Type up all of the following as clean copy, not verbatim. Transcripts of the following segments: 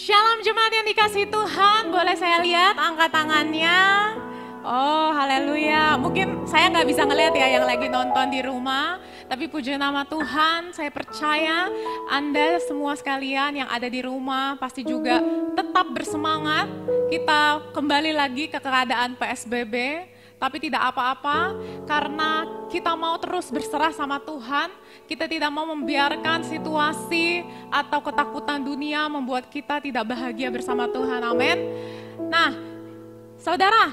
Shalom jemaat yang dikasihi Tuhan, boleh saya lihat angkat tangannya? Oh haleluya, mungkin saya nggak bisa ngelihat ya yang lagi nonton di rumah, tapi puji nama Tuhan, saya percaya Anda semua sekalian yang ada di rumah pasti juga tetap bersemangat. Kita kembali lagi ke keadaan PSBB, tapi tidak apa-apa karena kita mau terus berserah sama Tuhan. Kita tidak mau membiarkan situasi atau ketakutan dunia membuat kita tidak bahagia bersama Tuhan, amin. Nah, saudara,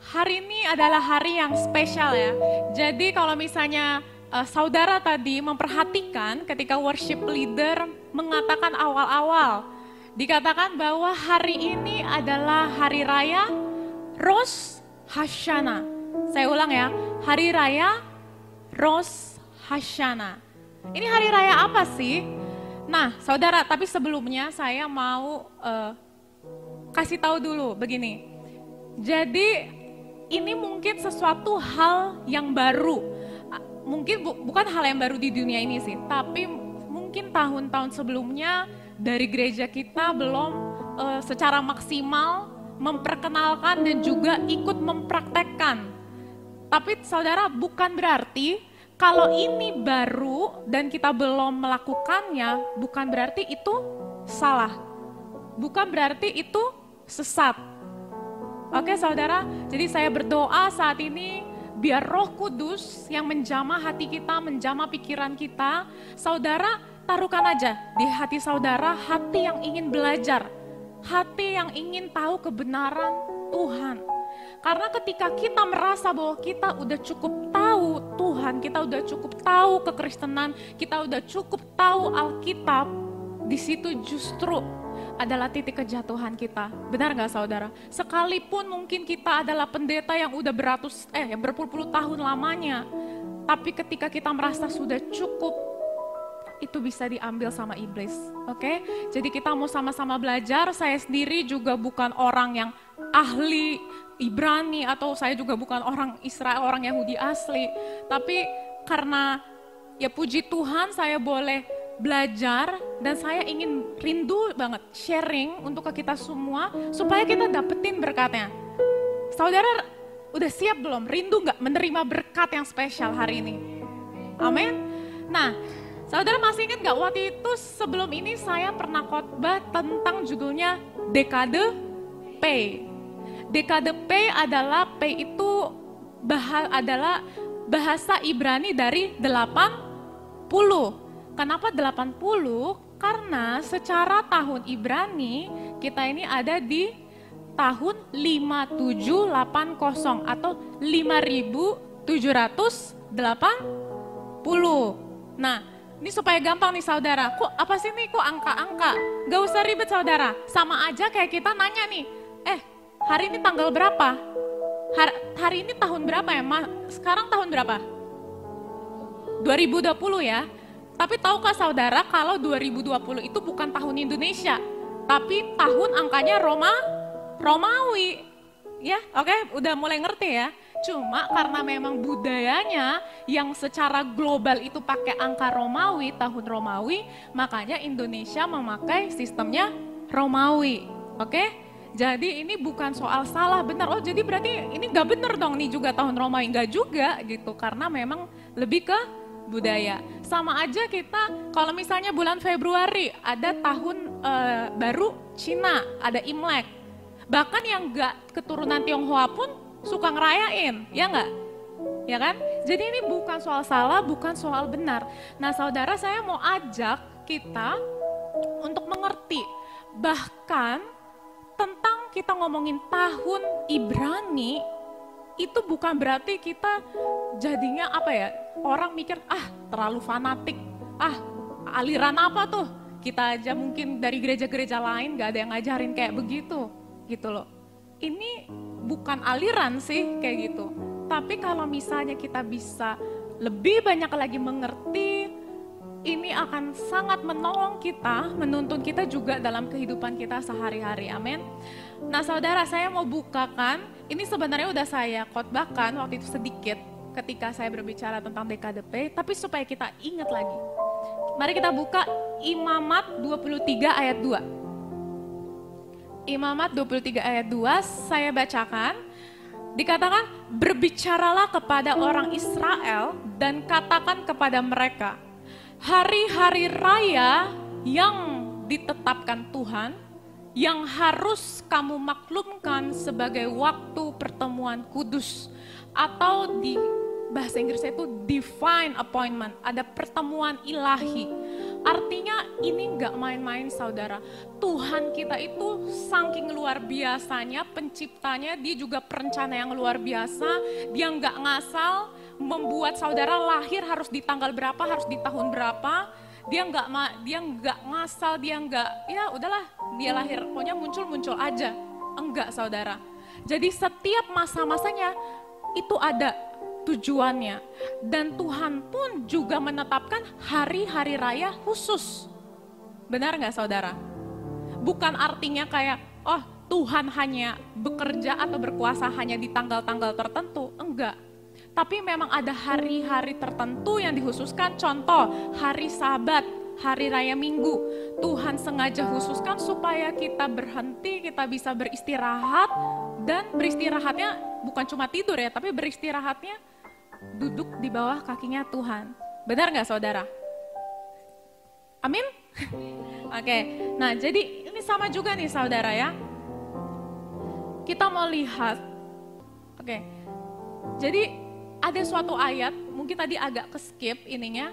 hari ini adalah hari yang spesial ya. Jadi kalau misalnya saudara tadi memperhatikan ketika worship leader mengatakan awal-awal, dikatakan bahwa hari ini adalah hari raya Rosh Hashanah. Saya ulang ya, hari raya Rosh Hashanah. Ini hari raya apa sih? Nah, saudara, tapi sebelumnya saya mau kasih tahu dulu begini. Jadi ini mungkin sesuatu hal yang baru. Mungkin bukan hal yang baru di dunia ini sih, tapi mungkin tahun-tahun sebelumnya dari gereja kita belum secara maksimal memperkenalkan dan juga ikut mempraktekkan. Tapi saudara, bukan berarti kalau ini baru dan kita belum melakukannya, bukan berarti itu salah. Bukan berarti itu sesat. Oke saudara, jadi saya berdoa saat ini biar Roh Kudus yang menjamah hati kita, menjamah pikiran kita, saudara taruhkan aja di hati saudara hati yang ingin belajar, hati yang ingin tahu kebenaran Tuhan. Karena ketika kita merasa bahwa kita udah cukup tahu Tuhan, kita udah cukup tahu kekristenan, kita udah cukup tahu Alkitab, di situ justru adalah titik kejatuhan kita. Benar gak saudara? Sekalipun mungkin kita adalah pendeta yang udah yang berpuluh-puluh tahun lamanya, tapi ketika kita merasa sudah cukup, itu bisa diambil sama iblis. Oke? Jadi kita mau sama-sama belajar. Saya sendiri juga bukan orang yang ahli Ibrani, atau saya juga bukan orang Israel, orang Yahudi asli. Tapi karena ya puji Tuhan saya boleh belajar dan saya ingin rindu banget sharing untuk ke kita semua supaya kita dapetin berkatnya. Saudara udah siap belum? Rindu gak menerima berkat yang spesial hari ini? Amin. Nah, saudara masih ingat gak waktu itu sebelum ini saya pernah khotbah tentang judulnya Dekade P. Dekade P adalah P itu adalah bahasa Ibrani dari 80. Kenapa 80? Karena secara tahun Ibrani kita ini ada di tahun 5780 atau 5780. Nah, ini supaya gampang nih saudara, apa sih nih kok angka-angka? Gak usah ribet saudara, sama aja kayak kita nanya nih, hari ini tanggal berapa? Hari ini tahun berapa ya? Sekarang tahun berapa? 2020 ya. Tapi tahukah saudara kalau 2020 itu bukan tahun Indonesia, tapi tahun angkanya Romawi. Ya, oke, udah mulai ngerti ya. Cuma karena memang budayanya yang secara global itu pakai angka Romawi, tahun Romawi, makanya Indonesia memakai sistemnya Romawi. Oke? Jadi ini bukan soal salah benar, oh jadi berarti ini gak benar dong nih juga tahun Romawi, gak juga gitu, karena memang lebih ke budaya. Sama aja kita kalau misalnya bulan Februari ada tahun baru Cina, ada Imlek. Bahkan yang gak keturunan Tionghoa pun suka ngerayain, ya gak? Ya kan? Jadi ini bukan soal salah, bukan soal benar. Nah saudara, saya mau ajak kita untuk mengerti, bahkan tentang kita ngomongin tahun Ibrani, itu bukan berarti kita jadinya orang mikir, terlalu fanatik, aliran apa tuh, kita aja mungkin dari gereja-gereja lain gak ada yang ngajarin kayak begitu, gitu loh. Ini bukan aliran sih kayak gitu, tapi kalau misalnya kita bisa lebih banyak lagi mengerti, ini akan sangat menolong kita, menuntun kita juga dalam kehidupan kita sehari-hari, amin. Nah saudara, saya mau bukakan, ini sebenarnya udah saya khotbahkan waktu itu sedikit ketika saya berbicara tentang dekade P, tapi supaya kita ingat lagi. Mari kita buka Imamat 23 ayat 2. Imamat 23 ayat 2 saya bacakan. Dikatakan, berbicaralah kepada orang Israel dan katakan kepada mereka, hari-hari raya yang ditetapkan Tuhan, yang harus kamu maklumkan sebagai waktu pertemuan kudus. Atau di bahasa Inggrisnya itu divine appointment, ada pertemuan ilahi. Artinya ini nggak main-main saudara. Tuhan kita itu saking luar biasanya, penciptanya, dia juga perencana yang luar biasa. Dia nggak ngasal, membuat saudara lahir harus di tanggal berapa, harus di tahun berapa. Dia nggak ngasal, dia nggak, ya udahlah dia lahir, pokoknya muncul aja. Enggak saudara. Jadi setiap masa-masanya itu ada tujuannya. Dan Tuhan pun juga menetapkan hari-hari raya khusus. Benar nggak saudara? Bukan artinya kayak, oh Tuhan hanya bekerja atau berkuasa hanya di tanggal-tanggal tertentu. Enggak. Tapi memang ada hari-hari tertentu yang dikhususkan. Contoh, hari Sabat, hari raya Minggu. Tuhan sengaja khususkan supaya kita berhenti, kita bisa beristirahat. Dan beristirahatnya bukan cuma tidur ya, tapi beristirahatnya duduk di bawah kakinya Tuhan. Benar nggak saudara? Amin? Oke, nah jadi ini sama juga nih saudara ya. Kita mau lihat, oke, jadi ada suatu ayat, mungkin tadi agak ke-skip ininya.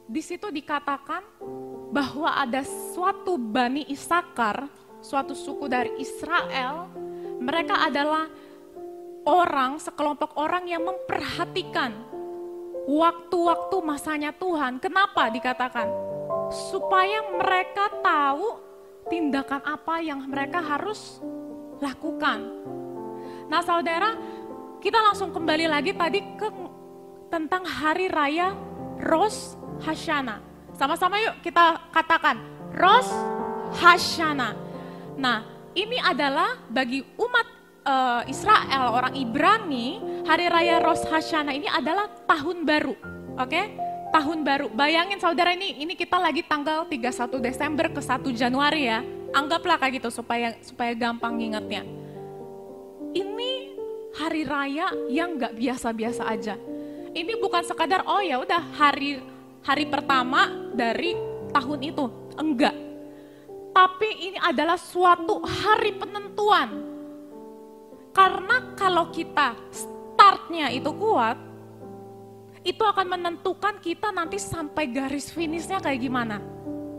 Di situ dikatakan bahwa ada suatu Bani Isakar, suatu suku dari Israel, mereka adalah orang, sekelompok orang yang memperhatikan waktu-waktu masanya Tuhan. Kenapa dikatakan? Supaya mereka tahu tindakan apa yang mereka harus lakukan. Nah saudara, kita langsung kembali lagi tadi ke tentang hari raya Rosh Hashanah. Sama-sama yuk kita katakan Rosh Hashanah. Nah ini adalah bagi umat Israel, orang Ibrani, hari raya Rosh Hashanah ini adalah tahun baru. Oke? Tahun baru. Bayangin saudara, ini kita lagi tanggal 31 Desember ke 1 Januari ya. Anggaplah kayak gitu supaya gampang ngingetnya. Ini hari raya yang gak biasa-biasa aja. Ini bukan sekadar oh ya udah hari pertama dari tahun itu. Enggak. Tapi ini adalah suatu hari penentuan. Karena kalau kita startnya itu kuat, itu akan menentukan kita nanti sampai garis finishnya kayak gimana.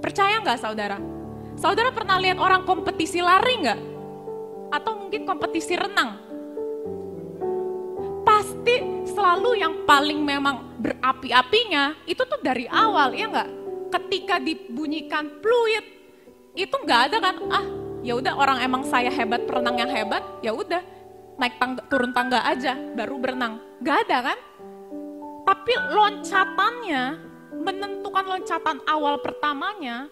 Percaya nggak saudara? Saudara pernah lihat orang kompetisi lari nggak? Atau mungkin kompetisi renang? Pasti selalu yang paling memang berapi-apinya itu tuh dari awal, ya nggak? Ketika dibunyikan fluid, itu nggak ada kan? Ah, ya udah orang emang saya hebat, perenang yang hebat, ya udah. Naik tangga, turun tangga aja, baru berenang. Gak ada kan? Tapi loncatannya, menentukan loncatan awal pertamanya,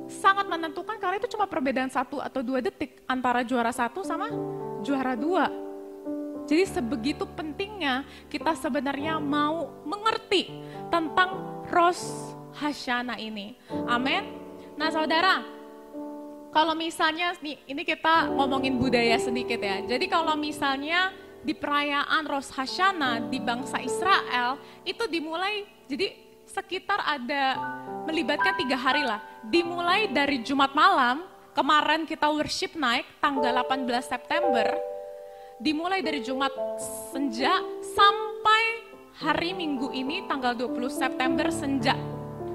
sangat menentukan karena itu cuma perbedaan 1 atau 2 detik antara juara 1 sama juara 2. Jadi sebegitu pentingnya kita sebenarnya mau mengerti tentang Rosh Hashanah ini. Amin. Nah saudara, kalau misalnya, ini kita ngomongin budaya sedikit ya. Jadi kalau misalnya di perayaan Rosh Hashanah di bangsa Israel, itu dimulai, jadi sekitar ada melibatkan 3 hari lah. Dimulai dari Jumat malam, kemarin kita worship night, tanggal 18 September. Dimulai dari Jumat senja sampai hari Minggu ini, tanggal 20 September senja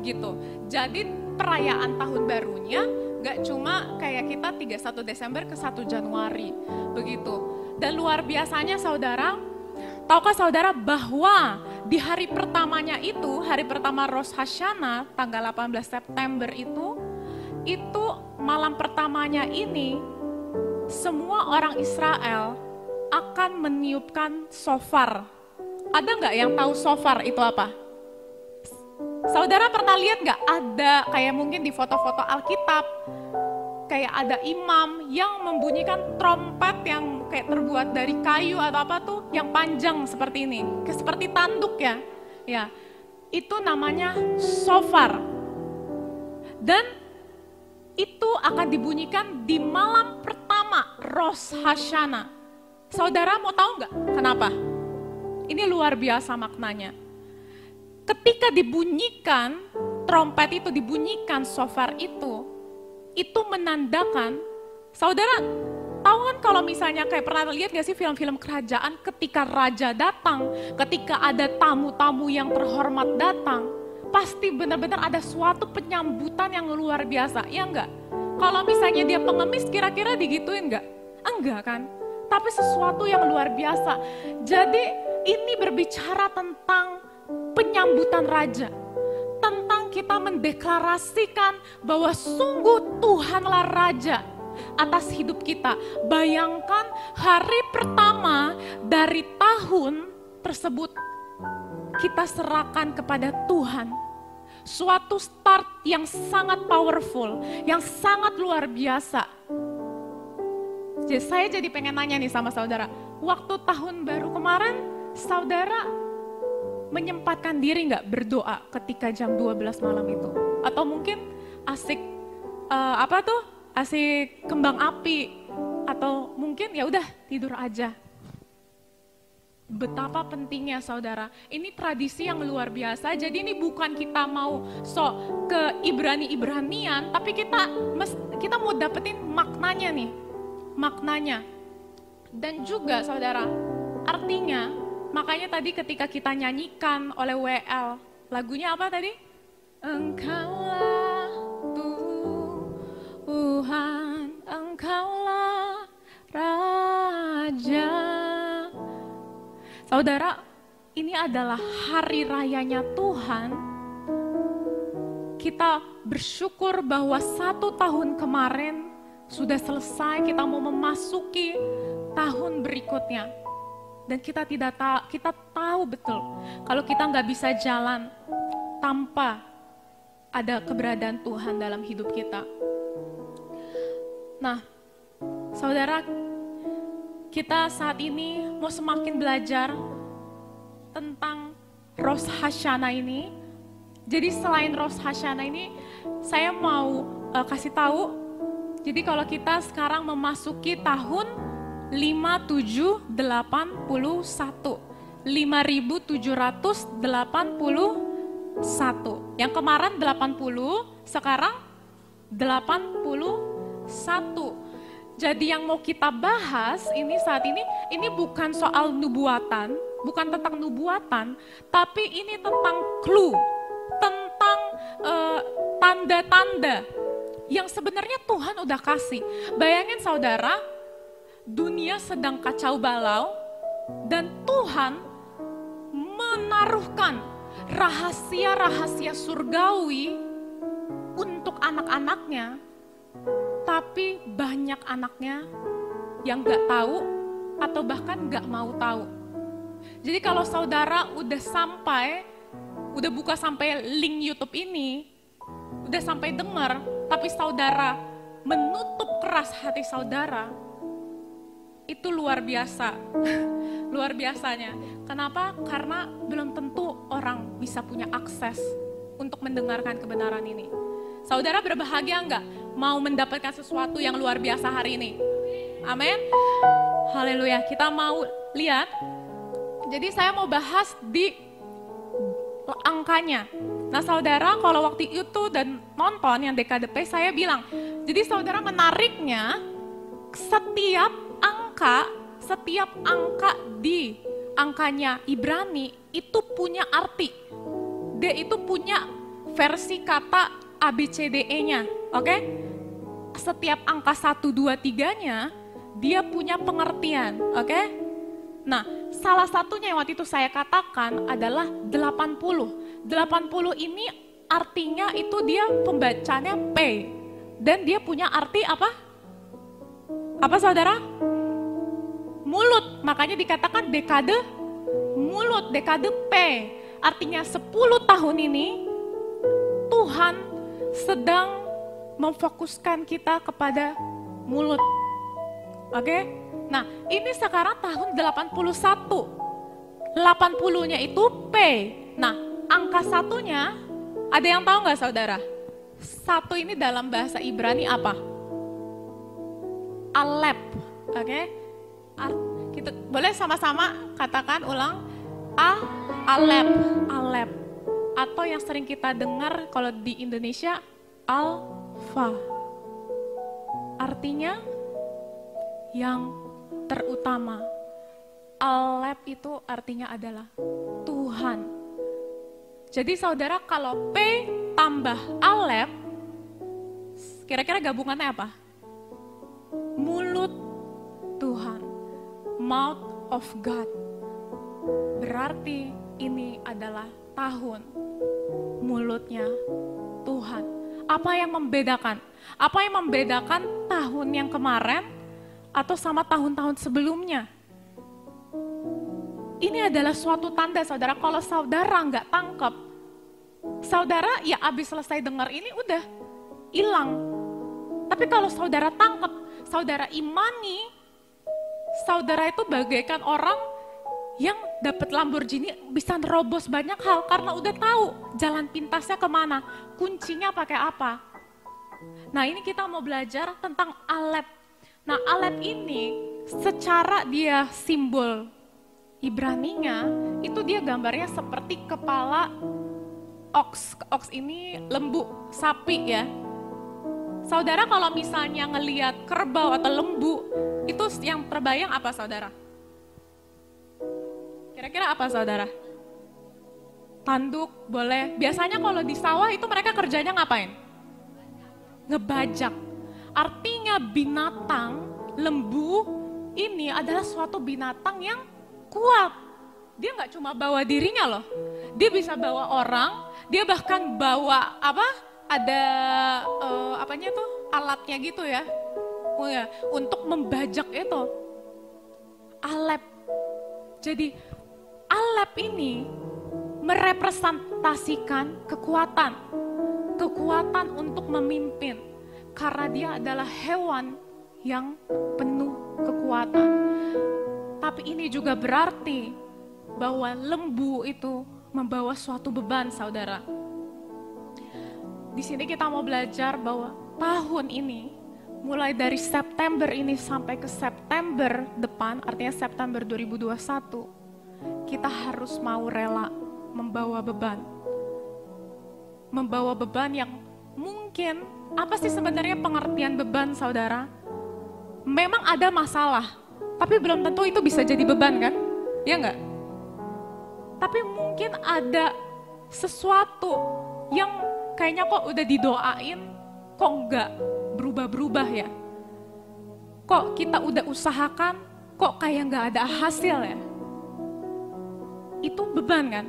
gitu. Jadi perayaan tahun barunya gak cuma kayak kita 31 Desember ke 1 Januari, begitu. Dan luar biasanya saudara, tahukah saudara bahwa di hari pertamanya itu, hari pertama Rosh Hashanah, tanggal 18 September itu malam pertamanya ini, semua orang Israel akan meniupkan shofar. Ada gak yang tahu shofar itu apa? Saudara pernah lihat gak ada kayak mungkin di foto-foto Alkitab, kayak ada imam yang membunyikan trompet yang kayak terbuat dari kayu atau apa tuh, yang panjang seperti ini, seperti tanduk ya. Ya, itu namanya shofar. Dan itu akan dibunyikan di malam pertama Rosh Hashanah. Saudara mau tahu nggak kenapa? Ini luar biasa maknanya. Ketika dibunyikan, trompet itu dibunyikan, shofar itu menandakan, saudara tahu kan kalau misalnya kayak pernah lihat gak sih film-film kerajaan ketika raja datang, ketika ada tamu-tamu yang terhormat datang, pasti benar-benar ada suatu penyambutan yang luar biasa, ya enggak? Kalau misalnya dia pengemis kira-kira digituin enggak? Enggak kan? Tapi sesuatu yang luar biasa. Jadi ini berbicara tentang penyambutan raja. Tentang kita mendeklarasikan bahwa sungguh Tuhanlah raja atas hidup kita. Bayangkan hari pertama dari tahun tersebut kita serahkan kepada Tuhan. Suatu start yang sangat powerful, yang sangat luar biasa. Jadi saya jadi pengen nanya nih sama saudara, waktu tahun baru kemarin saudara menyempatkan diri nggak berdoa ketika jam 12 malam itu? Atau mungkin asik asik kembang api, atau mungkin ya udah tidur aja. Betapa pentingnya saudara, ini tradisi yang luar biasa. Jadi ini bukan kita mau sok ke Ibrani-Ibranian, tapi kita mau dapetin maknanya nih, maknanya. Dan juga saudara, artinya, makanya tadi ketika kita nyanyikan oleh WL, lagunya apa tadi? Engkaulah Tuhan, Engkaulah Raja. Saudara, ini adalah hari rayanya Tuhan. Kita bersyukur bahwa 1 tahun kemarin sudah selesai, kita mau memasuki tahun berikutnya. Dan kita tahu betul kalau kita nggak bisa jalan tanpa ada keberadaan Tuhan dalam hidup kita. Nah, saudara, kita saat ini mau semakin belajar tentang Rosh Hashanah ini. Jadi selain Rosh Hashanah ini, saya mau kasih tahu. Jadi kalau kita sekarang memasuki tahun 5781. 5781. Yang kemarin 80, sekarang 81. Jadi yang mau kita bahas ini saat ini bukan soal nubuatan, bukan tentang nubuatan, tapi ini tentang clue, tentang tanda-tanda yang sebenarnya Tuhan udah kasih. Bayangin saudara, dunia sedang kacau balau dan Tuhan menaruhkan rahasia-rahasia surgawi untuk anak-anaknya. Tapi banyak anaknya yang gak tahu atau bahkan gak mau tahu. Jadi kalau saudara udah buka sampai link YouTube ini, udah sampai dengar, tapi saudara menutup keras hati saudara, itu luar biasa. Luar biasanya. Kenapa? Karena belum tentu orang bisa punya akses untuk mendengarkan kebenaran ini. Saudara berbahagia enggak mau mendapatkan sesuatu yang luar biasa hari ini? Amin. Haleluya. Kita mau lihat. Jadi saya mau bahas di angkanya. Nah saudara, kalau waktu itu dan nonton yang DKDP saya bilang, jadi saudara menariknya setiap angka di angkanya Ibrani itu punya arti. Dia itu punya versi kata ABCDE-nya, oke? Setiap angka 1, 2, 3-nya dia punya pengertian, oke? Nah, salah satunya yang waktu itu saya katakan adalah 80. 80 ini artinya itu dia pembacanya P. Dan dia punya arti apa? Apa saudara? Mulut, makanya dikatakan dekade mulut, dekade P. Artinya 10 tahun ini Tuhan sedang memfokuskan kita kepada mulut. Oke? Nah, ini sekarang tahun 81. 80-nya itu P. Nah, angka satunya, ada yang tahu nggak saudara? satu ini dalam bahasa Ibrani apa? Alep, oke? Kita boleh sama-sama katakan ulang. Alep, Alep. Atau yang sering kita dengar kalau di Indonesia, Alfa. Artinya yang terutama. Alep itu artinya adalah Tuhan. Jadi saudara, kalau P tambah Alep, kira-kira gabungannya apa? Mulut Tuhan, mouth of God. Berarti ini adalah tahun mulutnya Tuhan. Apa yang membedakan? Apa yang membedakan tahun yang kemarin atau sama tahun-tahun sebelumnya? Ini adalah suatu tanda saudara, kalau saudara nggak tangkap, saudara ya abis selesai dengar ini udah hilang. Tapi kalau saudara tangkap, saudara imani, saudara itu bagaikan orang yang dapat Lamborghini bisa nerobos banyak hal karena udah tahu jalan pintasnya kemana, kuncinya pakai apa. Nah ini kita mau belajar tentang Alep. Nah Alep ini secara dia simbol Ibraninya, itu dia gambarnya seperti kepala ox. Ox ini lembu, sapi ya. Saudara kalau misalnya ngelihat kerbau atau lembu, itu yang terbayang apa saudara? Kira-kira apa saudara? Tanduk, boleh. Biasanya kalau di sawah itu mereka kerjanya ngapain? Ngebajak. Artinya binatang, lembu ini adalah suatu binatang yang kuat. Dia nggak cuma bawa dirinya loh, dia bisa bawa orang, dia bahkan bawa apa? Ada apanya tuh alatnya gitu ya, untuk membajak itu. Alep. Jadi Alep ini merepresentasikan kekuatan, kekuatan untuk memimpin, karena dia adalah hewan yang penuh kekuatan. Tapi ini juga berarti bahwa lembu itu membawa suatu beban, saudara. Di sini kita mau belajar bahwa tahun ini, mulai dari September ini sampai ke September depan, artinya September 2021, kita harus mau rela membawa beban. Membawa beban yang mungkin, apa sih sebenarnya pengertian beban, saudara? Memang ada masalah, tapi belum tentu itu bisa jadi beban kan? Ya enggak? Tapi mungkin ada sesuatu yang kayaknya kok udah didoain, kok enggak berubah-berubah ya? Kok kita udah usahakan, kok kayak enggak ada hasil ya? Itu beban kan?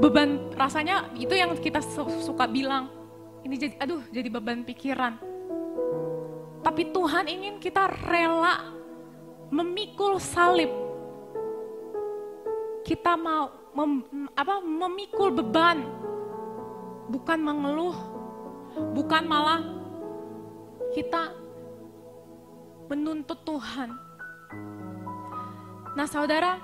Beban rasanya itu yang kita suka bilang, ini jadi beban pikiran. Tapi Tuhan ingin kita rela memikul salib. Kita mau memikul beban, bukan mengeluh, bukan malah kita menuntut Tuhan. Nah saudara,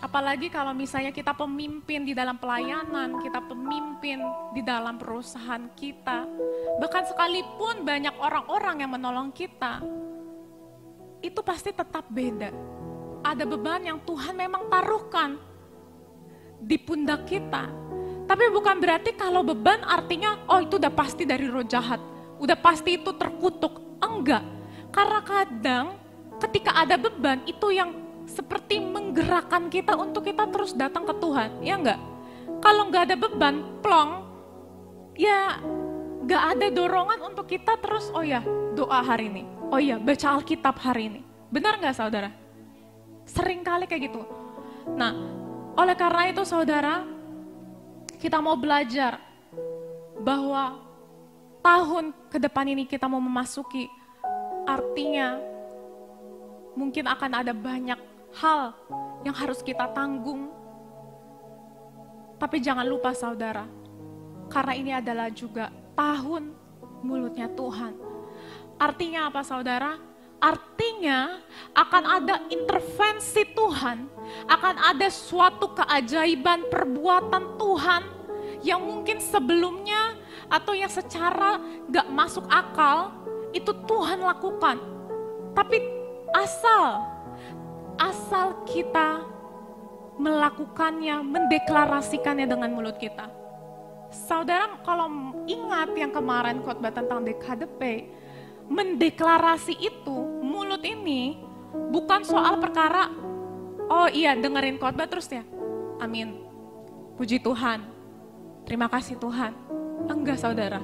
apalagi kalau misalnya kita pemimpin di dalam pelayanan, kita pemimpin di dalam perusahaan kita, bahkan sekalipun banyak orang-orang yang menolong kita, itu pasti tetap beda. Ada beban yang Tuhan memang taruhkan di pundak kita. Tapi bukan berarti kalau beban artinya, oh itu udah pasti dari roh jahat, udah pasti itu terkutuk. Enggak, karena kadang ketika ada beban itu yang seperti menggerakkan kita untuk kita terus datang ke Tuhan, ya enggak? Kalau enggak ada beban, plong, ya enggak ada dorongan untuk kita terus, oh ya doa hari ini, oh ya baca Alkitab hari ini. Benar enggak saudara? Sering kali kayak gitu. Nah, oleh karena itu saudara, kita mau belajar bahwa tahun ke depan ini kita mau memasuki, artinya mungkin akan ada banyak hal yang harus kita tanggung. Tapi jangan lupa saudara, karena ini adalah juga tahun mulutnya Tuhan. Artinya apa saudara? Artinya akan ada intervensi Tuhan, akan ada suatu keajaiban perbuatan Tuhan yang mungkin sebelumnya atau yang secara gak masuk akal, itu Tuhan lakukan. Tapi asal kita melakukannya, mendeklarasikannya dengan mulut kita. Saudara kalau ingat yang kemarin khotbah tentang DKDP, mendeklarasi itu, mulut ini bukan soal perkara, oh iya dengerin khotbah terus ya, amin, puji Tuhan, terima kasih Tuhan. Enggak saudara,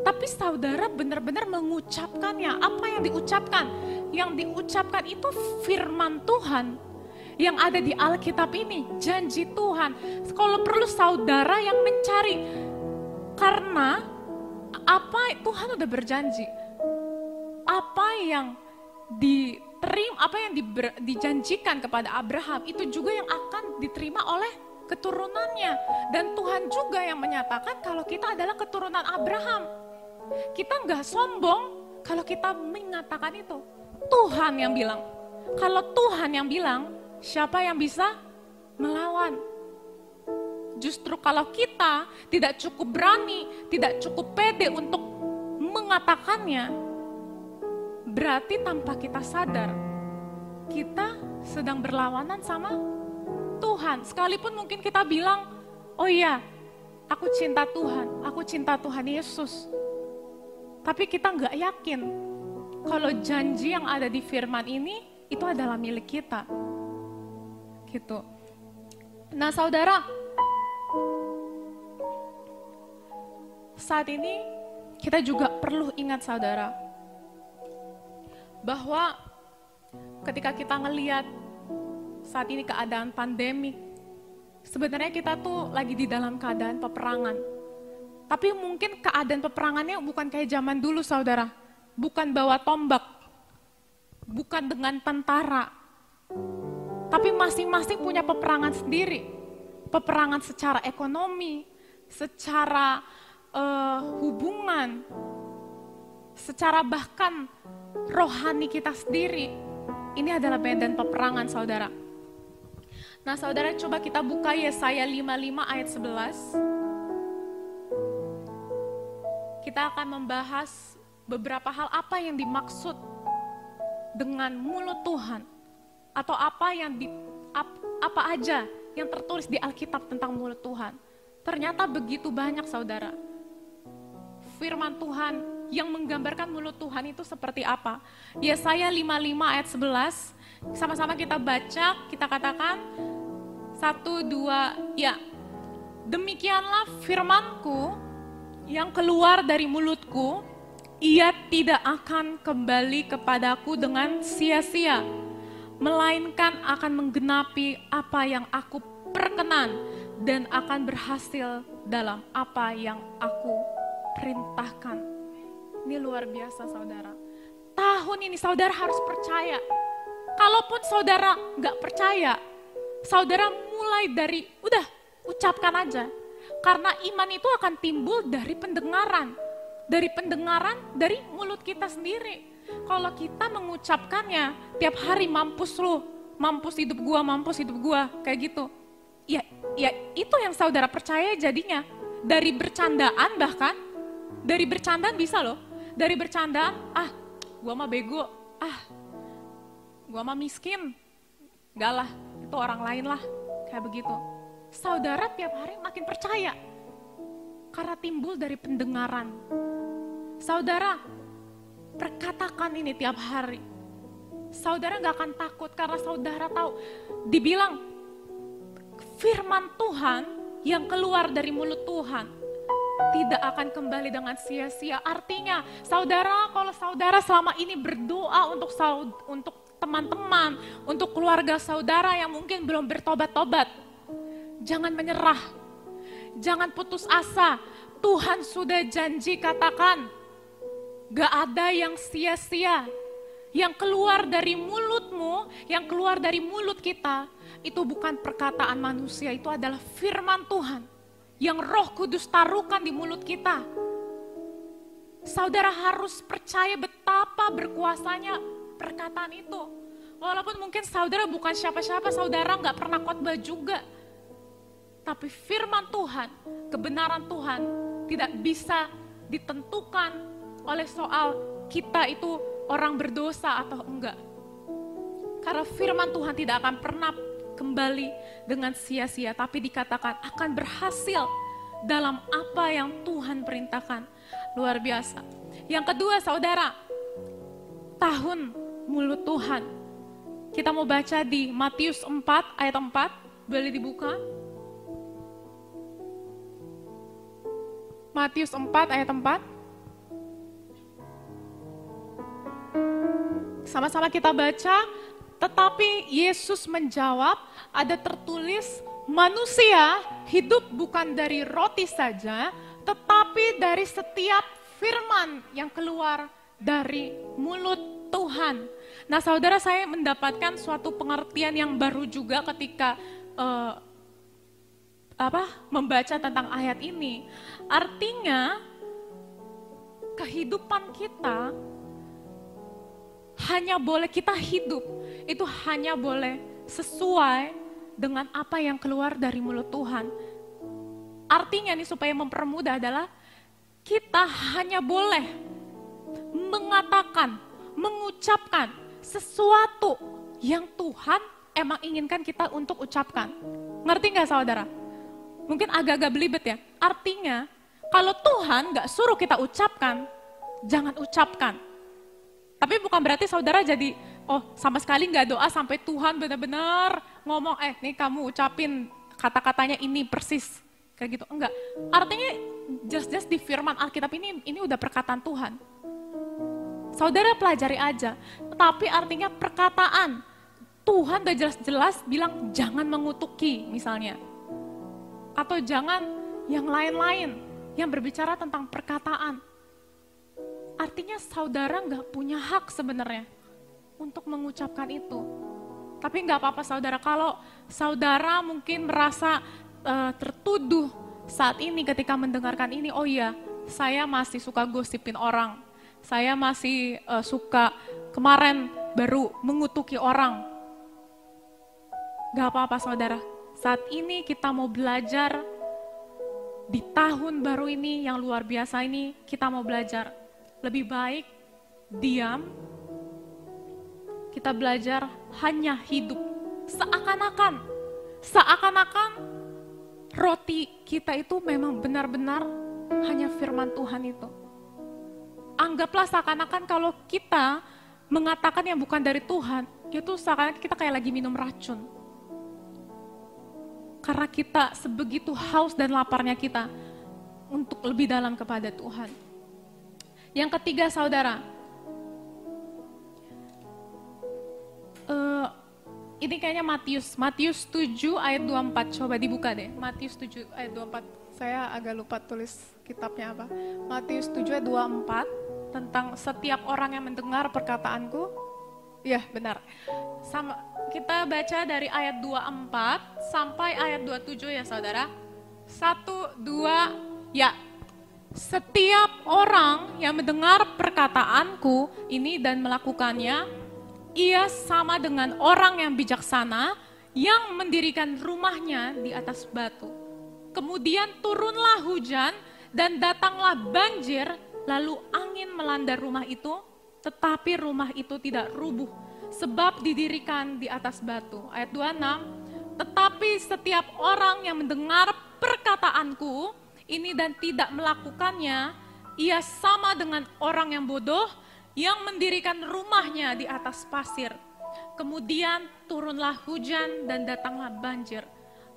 tapi saudara benar-benar mengucapkannya. Apa yang diucapkan? Yang diucapkan itu firman Tuhan yang ada di Alkitab ini, janji Tuhan. Kalau perlu saudara yang mencari, karena apa Tuhan udah berjanji, apa yang diterima, apa yang dijanjikan kepada Abraham itu juga yang akan diterima oleh keturunannya. Dan Tuhan juga yang menyatakan kalau kita adalah keturunan Abraham. Kita nggak sombong kalau kita mengatakan itu. Tuhan yang bilang. Kalau Tuhan yang bilang, siapa yang bisa melawan? Justru kalau kita tidak cukup berani, tidak cukup pede untuk mengatakannya, berarti tanpa kita sadar, kita sedang berlawanan sama Tuhan. Sekalipun mungkin kita bilang, oh iya, aku cinta Tuhan Yesus. Tapi kita nggak yakin kalau janji yang ada di firman ini itu adalah milik kita. Gitu. Nah saudara, saat ini kita juga perlu ingat saudara, bahwa ketika kita ngelihat saat ini keadaan pandemi, sebenarnya kita tuh lagi di dalam keadaan peperangan. Tapi mungkin keadaan peperangannya bukan kayak zaman dulu saudara, bukan bawa tombak, bukan dengan tentara, tapi masing-masing punya peperangan sendiri. Peperangan secara ekonomi, secara hubungan, secara bahkan rohani kita sendiri. Ini adalah medan peperangan saudara. Nah saudara coba kita buka Yesaya 55 ayat 11. Kita akan membahas beberapa hal apa yang dimaksud dengan mulut Tuhan. Atau apa aja yang tertulis di Alkitab tentang mulut Tuhan. Ternyata begitu banyak saudara. Firman Tuhan yang menggambarkan mulut Tuhan itu seperti apa. Yesaya 55 ayat 11, sama-sama kita baca, kita katakan 1, 2, ya. Demikianlah firmanku yang keluar dari mulutku, ia tidak akan kembali kepadaku dengan sia-sia, melainkan akan menggenapi apa yang aku perkenan dan akan berhasil dalam apa yang aku perintahkan. Ini luar biasa saudara. Tahun ini saudara harus percaya. Kalaupun saudara nggak percaya, saudara mulai dari, udah ucapkan aja. Karena iman itu akan timbul dari pendengaran. Dari pendengaran, dari mulut kita sendiri. Kalau kita mengucapkannya tiap hari, mampus lu, mampus hidup gua, kayak gitu. Ya itu yang saudara percaya jadinya. Dari bercandaan bahkan, dari bercandaan bisa loh. Dari bercandaan, gua mah bego, gua mah miskin. Enggak lah, itu orang lain lah, kayak begitu. Saudara tiap hari makin percaya karena timbul dari pendengaran. Saudara perkatakan ini tiap hari. Saudara gak akan takut karena saudara tahu, dibilang firman Tuhan yang keluar dari mulut Tuhan tidak akan kembali dengan sia-sia. Artinya saudara, kalau saudara selama ini berdoa untuk teman-teman, untuk keluarga saudara yang mungkin belum bertobat-tobat, jangan menyerah, jangan putus asa. Tuhan sudah janji, katakan, gak ada yang sia-sia. Yang keluar dari mulutmu, yang keluar dari mulut kita, itu bukan perkataan manusia, itu adalah firman Tuhan. Yang Roh Kudus taruhkan di mulut kita. Saudara harus percaya betapa berkuasanya perkataan itu. Walaupun mungkin saudara bukan siapa-siapa, saudara gak pernah khotbah juga. Tapi firman Tuhan, kebenaran Tuhan tidak bisa ditentukan oleh soal kita itu orang berdosa atau enggak. Karena firman Tuhan tidak akan pernah kembali dengan sia-sia, tapi dikatakan akan berhasil dalam apa yang Tuhan perintahkan. Luar biasa. Yang kedua, saudara, tahun mulut Tuhan. Kita mau baca di Matius 4 ayat 4, boleh dibuka? Matius 4 ayat 4. Sama-sama kita baca. Tetapi Yesus menjawab, ada tertulis, manusia hidup bukan dari roti saja, tetapi dari setiap firman yang keluar dari mulut Tuhan. Nah, saudara, saya mendapatkan suatu pengertian yang baru juga ketika membaca tentang ayat ini. Artinya, kehidupan kita hanya boleh kita hidup, itu hanya boleh sesuai dengan apa yang keluar dari mulut Tuhan. Artinya nih, supaya mempermudah adalah kita hanya boleh mengatakan, mengucapkan sesuatu yang Tuhan emang inginkan kita untuk ucapkan. Ngerti gak saudara? Mungkin agak-agak belibet ya. Artinya kalau Tuhan gak suruh kita ucapkan, jangan ucapkan. Tapi bukan berarti saudara jadi, sama sekali nggak doa sampai Tuhan benar-benar ngomong, nih kamu ucapin kata-katanya ini persis. Kayak gitu, enggak. Artinya just di firman Alkitab ini udah perkataan Tuhan. Saudara pelajari aja, tapi artinya perkataan. Tuhan udah jelas-jelas bilang jangan mengutuki misalnya. Atau jangan yang lain-lain yang berbicara tentang perkataan. Artinya saudara nggak punya hak sebenarnya untuk mengucapkan itu. Tapi nggak apa-apa saudara, kalau saudara mungkin merasa tertuduh saat ini ketika mendengarkan ini, oh iya, saya masih suka gosipin orang, saya masih suka kemarin baru mengutuki orang. Nggak apa-apa saudara, saat ini kita mau belajar di tahun baru ini yang luar biasa ini, kita mau belajar. Lebih baik diam, kita belajar hanya hidup. Seakan-akan roti kita itu memang benar-benar hanya firman Tuhan itu. Anggaplah seakan-akan kalau kita mengatakan yang bukan dari Tuhan, itu seakan-akan kita kayak lagi minum racun. Karena kita sebegitu haus dan laparnya kita untuk lebih dalam kepada Tuhan. Yang ketiga saudara, ini kayaknya Matius 7 ayat 24, coba dibuka deh, Matius 7 ayat 24, saya agak lupa tulis kitabnya apa. Matius 7 ayat 24, tentang setiap orang yang mendengar perkataanku, ya benar, sama kita baca dari ayat 24 sampai ayat 27 ya saudara, 1, 2, ya. Setiap orang yang mendengar perkataanku ini dan melakukannya, ia sama dengan orang yang bijaksana yang mendirikan rumahnya di atas batu. Kemudian turunlah hujan dan datanglah banjir, lalu angin melanda rumah itu, tetapi rumah itu tidak rubuh, sebab didirikan di atas batu. Ayat 26, tetapi setiap orang yang mendengar perkataanku ini dan tidak melakukannya, ia sama dengan orang yang bodoh yang mendirikan rumahnya di atas pasir. Kemudian turunlah hujan dan datanglah banjir,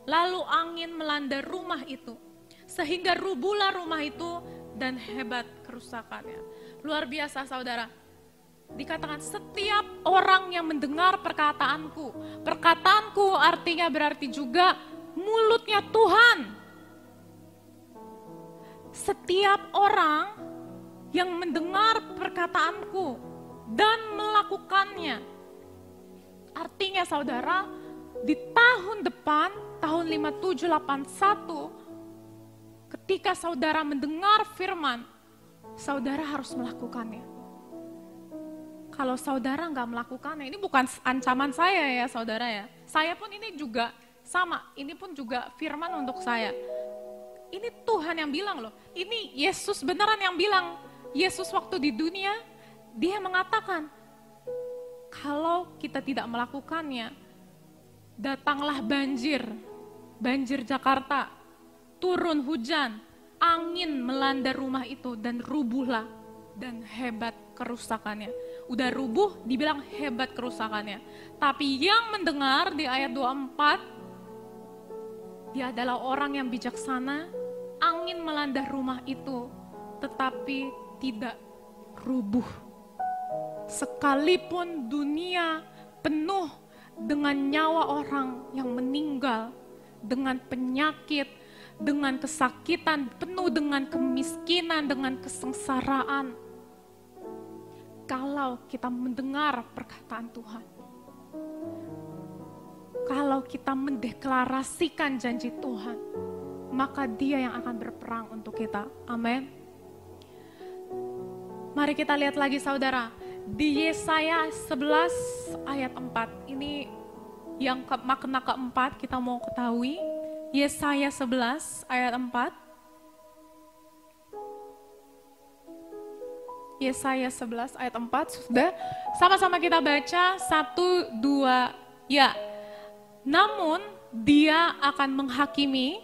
lalu angin melanda rumah itu, sehingga rubuhlah rumah itu dan hebat kerusakannya. Luar biasa saudara, dikatakan setiap orang yang mendengar perkataanku. Perkataanku artinya berarti juga mulutnya Tuhan. Setiap orang yang mendengar perkataanku dan melakukannya. Artinya saudara, di tahun depan, tahun 5781, ketika saudara mendengar firman, saudara harus melakukannya. Kalau saudara nggak melakukannya, ini bukan ancaman saya ya saudara ya. Saya pun ini juga sama, ini pun juga firman untuk saya. Ini Tuhan yang bilang loh. Ini Yesus beneran yang bilang. Yesus waktu di dunia, dia mengatakan, kalau kita tidak melakukannya, datanglah banjir Jakarta, turun hujan, angin melanda rumah itu dan rubuhlah, dan hebat kerusakannya. Udah rubuh, dibilang hebat kerusakannya. Tapi yang mendengar di ayat 24, dia adalah orang yang bijaksana, angin melanda rumah itu, tetapi tidak rubuh. Sekalipun dunia penuh dengan nyawa orang yang meninggal, dengan penyakit, dengan kesakitan, penuh dengan kemiskinan, dengan kesengsaraan. Kalau kita mendengar perkataan Tuhan, kalau kita mendeklarasikan janji Tuhan, maka Dia yang akan berperang untuk kita. Amin. Mari kita lihat lagi saudara, di Yesaya 11 ayat 4. Ini yang makna keempat kita mau ketahui. Yesaya 11 ayat 4. Yesaya 11 ayat 4, sudah. Sama-sama kita baca, 1, 2, ya. Namun dia akan menghakimi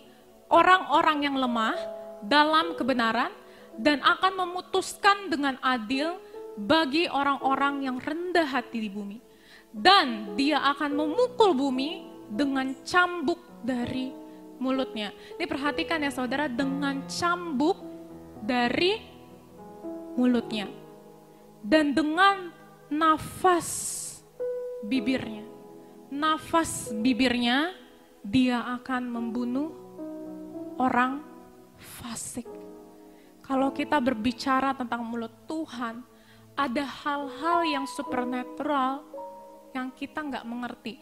orang-orang yang lemah dalam kebenaran dan akan memutuskan dengan adil bagi orang-orang yang rendah hati di bumi. Dan dia akan memukul bumi dengan cambuk dari mulutnya. Ini perhatikan ya saudara, dengan cambuk dari mulutnya. Dan dengan nafas bibirnya. Nafas bibirnya, dia akan membunuh orang fasik. Kalau kita berbicara tentang mulut Tuhan, ada hal-hal yang supernatural yang kita nggak mengerti.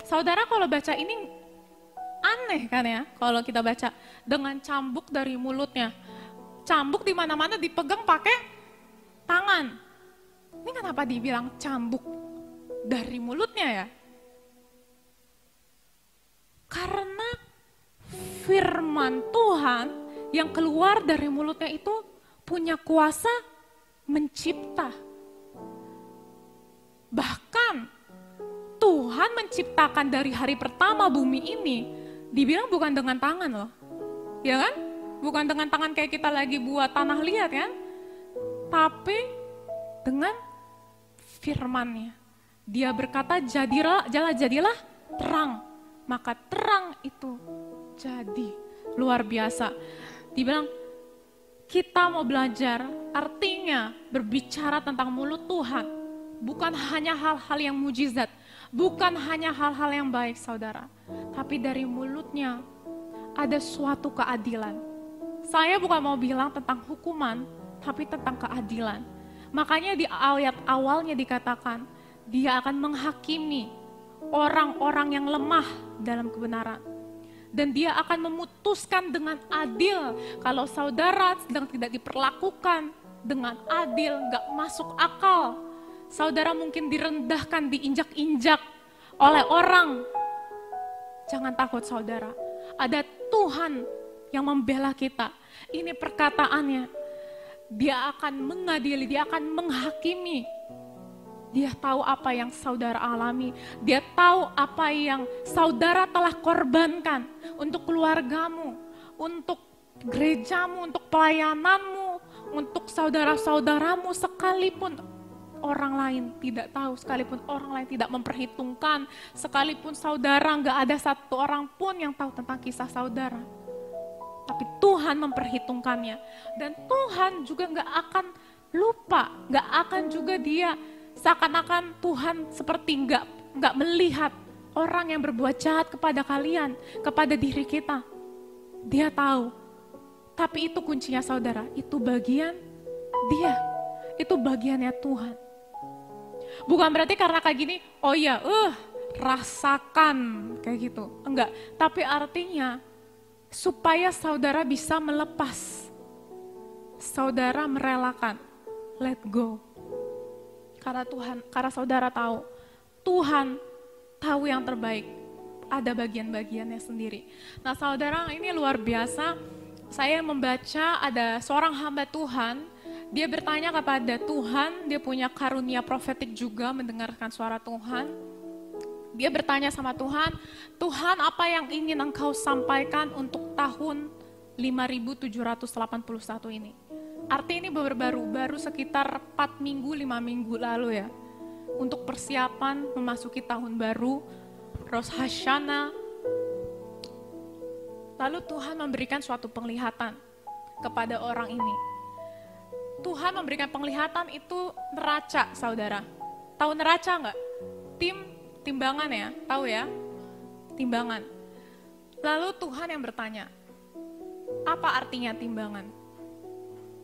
Saudara kalau baca ini aneh kan ya, kalau kita baca dengan cambuk dari mulutnya. Cambuk di mana-mana dipegang pakai tangan. Ini kenapa dibilang cambuk dari mulutnya ya? Karena firman Tuhan yang keluar dari mulutnya itu punya kuasa mencipta. Bahkan Tuhan menciptakan dari hari pertama bumi ini, dibilang bukan dengan tangan loh. Ya kan? Bukan dengan tangan kayak kita lagi buat tanah liat kan? Tapi dengan firman-Nya. Dia berkata, jadilah terang. Maka terang itu jadi luar biasa. Dibilang kita mau belajar, artinya berbicara tentang mulut Tuhan. Bukan hanya hal-hal yang mujizat, bukan hanya hal-hal yang baik saudara. Tapi dari mulutnya ada suatu keadilan. Saya bukan mau bilang tentang hukuman, tapi tentang keadilan. Makanya di ayat awalnya dikatakan, dia akan menghakimi orang-orang yang lemah dalam kebenaran. Dan dia akan memutuskan dengan adil. Kalau saudara sedang tidak diperlakukan dengan adil, gak masuk akal. Saudara mungkin direndahkan, diinjak-injak oleh orang. Jangan takut saudara. Ada Tuhan yang membela kita. Ini perkataannya. Dia akan mengadili, dia akan menghakimi. Dia tahu apa yang saudara alami. Dia tahu apa yang saudara telah korbankan untuk keluargamu, untuk gerejamu, untuk pelayananmu, untuk saudara-saudaramu, sekalipun orang lain tidak tahu, sekalipun orang lain tidak memperhitungkan, sekalipun saudara nggak ada satu orang pun yang tahu tentang kisah saudara. Tapi Tuhan memperhitungkannya. Dan Tuhan juga nggak akan lupa, nggak akan juga dia seakan-akan Tuhan seperti nggak melihat orang yang berbuat jahat kepada kalian, kepada diri kita. Dia tahu. Tapi itu kuncinya saudara, itu bagian dia. Itu bagiannya Tuhan. Bukan berarti karena kayak gini, oh iya, rasakan kayak gitu. Enggak, tapi artinya supaya saudara bisa melepas. Saudara merelakan, let go. Karena saudara tahu, Tuhan tahu yang terbaik, ada bagian-bagiannya sendiri. Nah saudara, ini luar biasa, saya membaca ada seorang hamba Tuhan, dia bertanya kepada Tuhan, dia punya karunia profetik juga mendengarkan suara Tuhan. Dia bertanya sama Tuhan, Tuhan apa yang ingin Engkau sampaikan untuk tahun 5781 ini? Arti ini baru sekitar 4 minggu, 5 minggu lalu ya. Untuk persiapan memasuki tahun baru, Rosh Hashanah. Lalu Tuhan memberikan suatu penglihatan kepada orang ini. Tuhan memberikan penglihatan itu neraca, saudara. Tahu neraca nggak? Timbangan ya, tahu ya? Timbangan. Lalu Tuhan yang bertanya, apa artinya timbangan?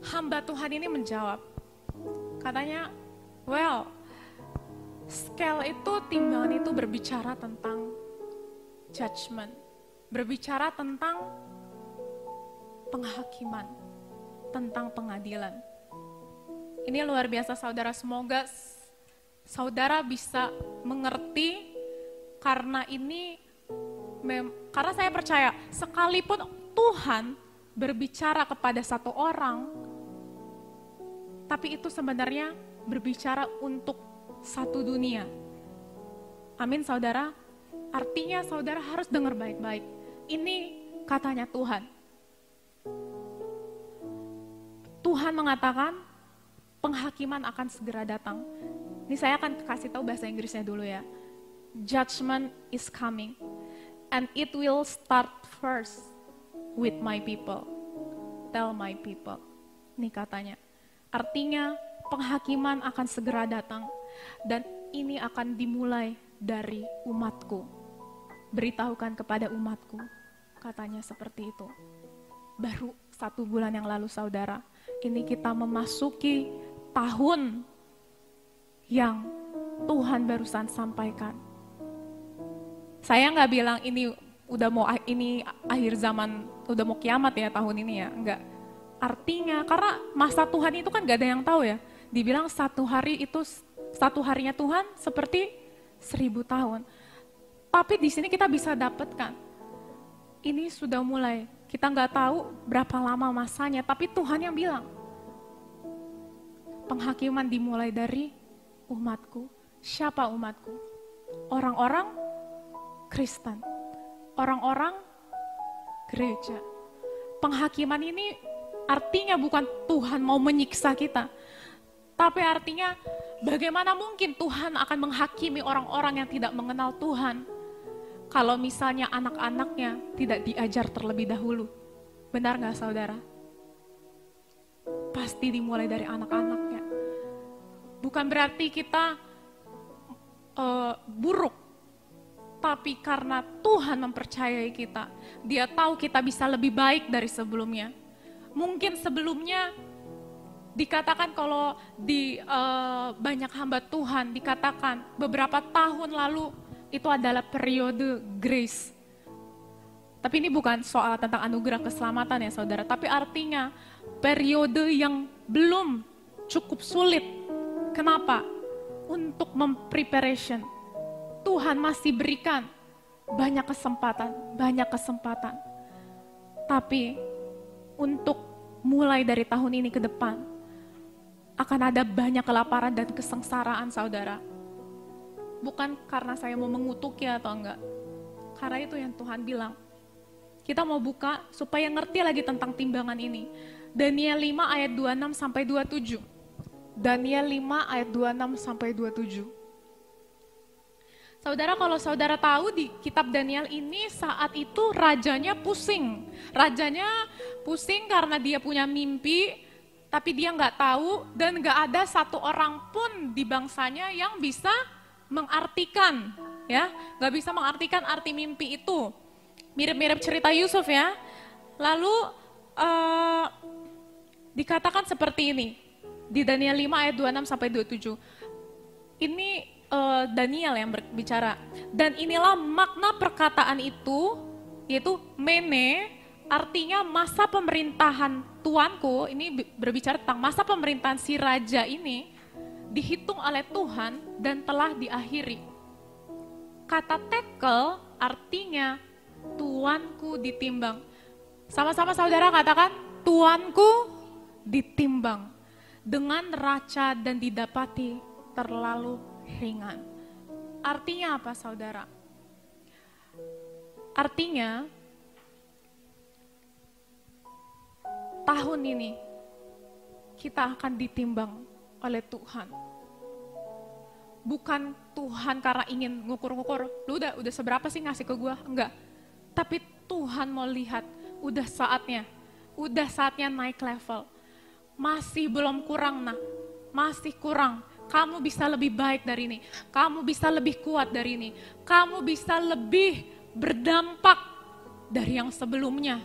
Hamba Tuhan ini menjawab, katanya, well, scale itu, timbangan itu berbicara tentang judgment, berbicara tentang penghakiman, tentang pengadilan. Ini luar biasa saudara, semoga saudara bisa mengerti karena ini, karena saya percaya sekalipun Tuhan berbicara kepada satu orang, tapi itu sebenarnya berbicara untuk satu dunia. Amin saudara, artinya saudara harus dengar baik-baik. Ini katanya Tuhan. Tuhan mengatakan penghakiman akan segera datang. Ini saya akan kasih tahu bahasa Inggrisnya dulu ya. Judgment is coming and it will start first with my people. Tell my people. Ini katanya. Artinya penghakiman akan segera datang dan ini akan dimulai dari umatku. Beritahukan kepada umatku. Katanya seperti itu. Baru 1 bulan yang lalu saudara, ini kita memasuki tahun yang Tuhan barusan sampaikan. Saya nggak bilang ini udah mau ini akhir zaman, udah mau kiamat ya tahun ini ya, enggak. Artinya karena masa Tuhan itu kan gak ada yang tahu ya. Dibilang 1 hari itu 1 harinya Tuhan seperti 1000 tahun. Tapi di sini kita bisa dapatkan ini sudah mulai. Kita nggak tahu berapa lama masanya, tapi Tuhan yang bilang penghakiman dimulai dari umatku. Siapa umatku? Orang-orang Kristen, orang-orang gereja. Penghakiman ini artinya bukan Tuhan mau menyiksa kita, tapi artinya bagaimana mungkin Tuhan akan menghakimi orang-orang yang tidak mengenal Tuhan kalau misalnya anak-anaknya tidak diajar terlebih dahulu. Benar nggak saudara? Pasti dimulai dari anak-anaknya. Bukan berarti kita buruk, tapi karena Tuhan mempercayai kita, Dia tahu kita bisa lebih baik dari sebelumnya. Mungkin sebelumnya dikatakan kalau di banyak hamba Tuhan dikatakan beberapa tahun lalu itu adalah periode grace. Tapi ini bukan soal tentang anugerah keselamatan ya saudara, tapi artinya periode yang belum cukup sulit. Kenapa? Untuk mempreparation. Tuhan masih berikan banyak kesempatan. Tapi untuk mulai dari tahun ini ke depan, akan ada banyak kelaparan dan kesengsaraan saudara. Bukan karena saya mau mengutuki atau enggak. Karena itu yang Tuhan bilang. Kita mau buka supaya ngerti lagi tentang timbangan ini. Daniel 5 ayat 26 sampai 27. Daniel 5 ayat 26 sampai 27. Saudara, kalau saudara tahu di kitab Daniel ini saat itu rajanya pusing. Rajanya pusing karena dia punya mimpi, tapi dia nggak tahu dan nggak ada satu orang pun di bangsanya yang bisa mengartikan, ya, nggak bisa mengartikan arti mimpi itu. Mirip-mirip cerita Yusuf ya. Lalu dikatakan seperti ini di Daniel 5 ayat 26 sampai 27. Ini Daniel yang berbicara. Dan inilah makna perkataan itu, yaitu mene, artinya masa pemerintahan tuanku. Ini berbicara tentang masa pemerintahan si raja ini dihitung oleh Tuhan dan telah diakhiri. Kata tekel artinya tuanku ditimbang. Sama-sama saudara katakan, Tuanku ditimbang dengan neraca dan didapati terlalu ringan. Artinya apa saudara? Artinya, tahun ini kita akan ditimbang oleh Tuhan. Bukan Tuhan karena ingin ngukur-ngukur, lu udah seberapa sih ngasih ke gua? Enggak. Tapi Tuhan mau lihat, udah saatnya naik level. Masih belum kurang masih kurang. Kamu bisa lebih baik dari ini, kamu bisa lebih kuat dari ini, kamu bisa lebih berdampak dari yang sebelumnya.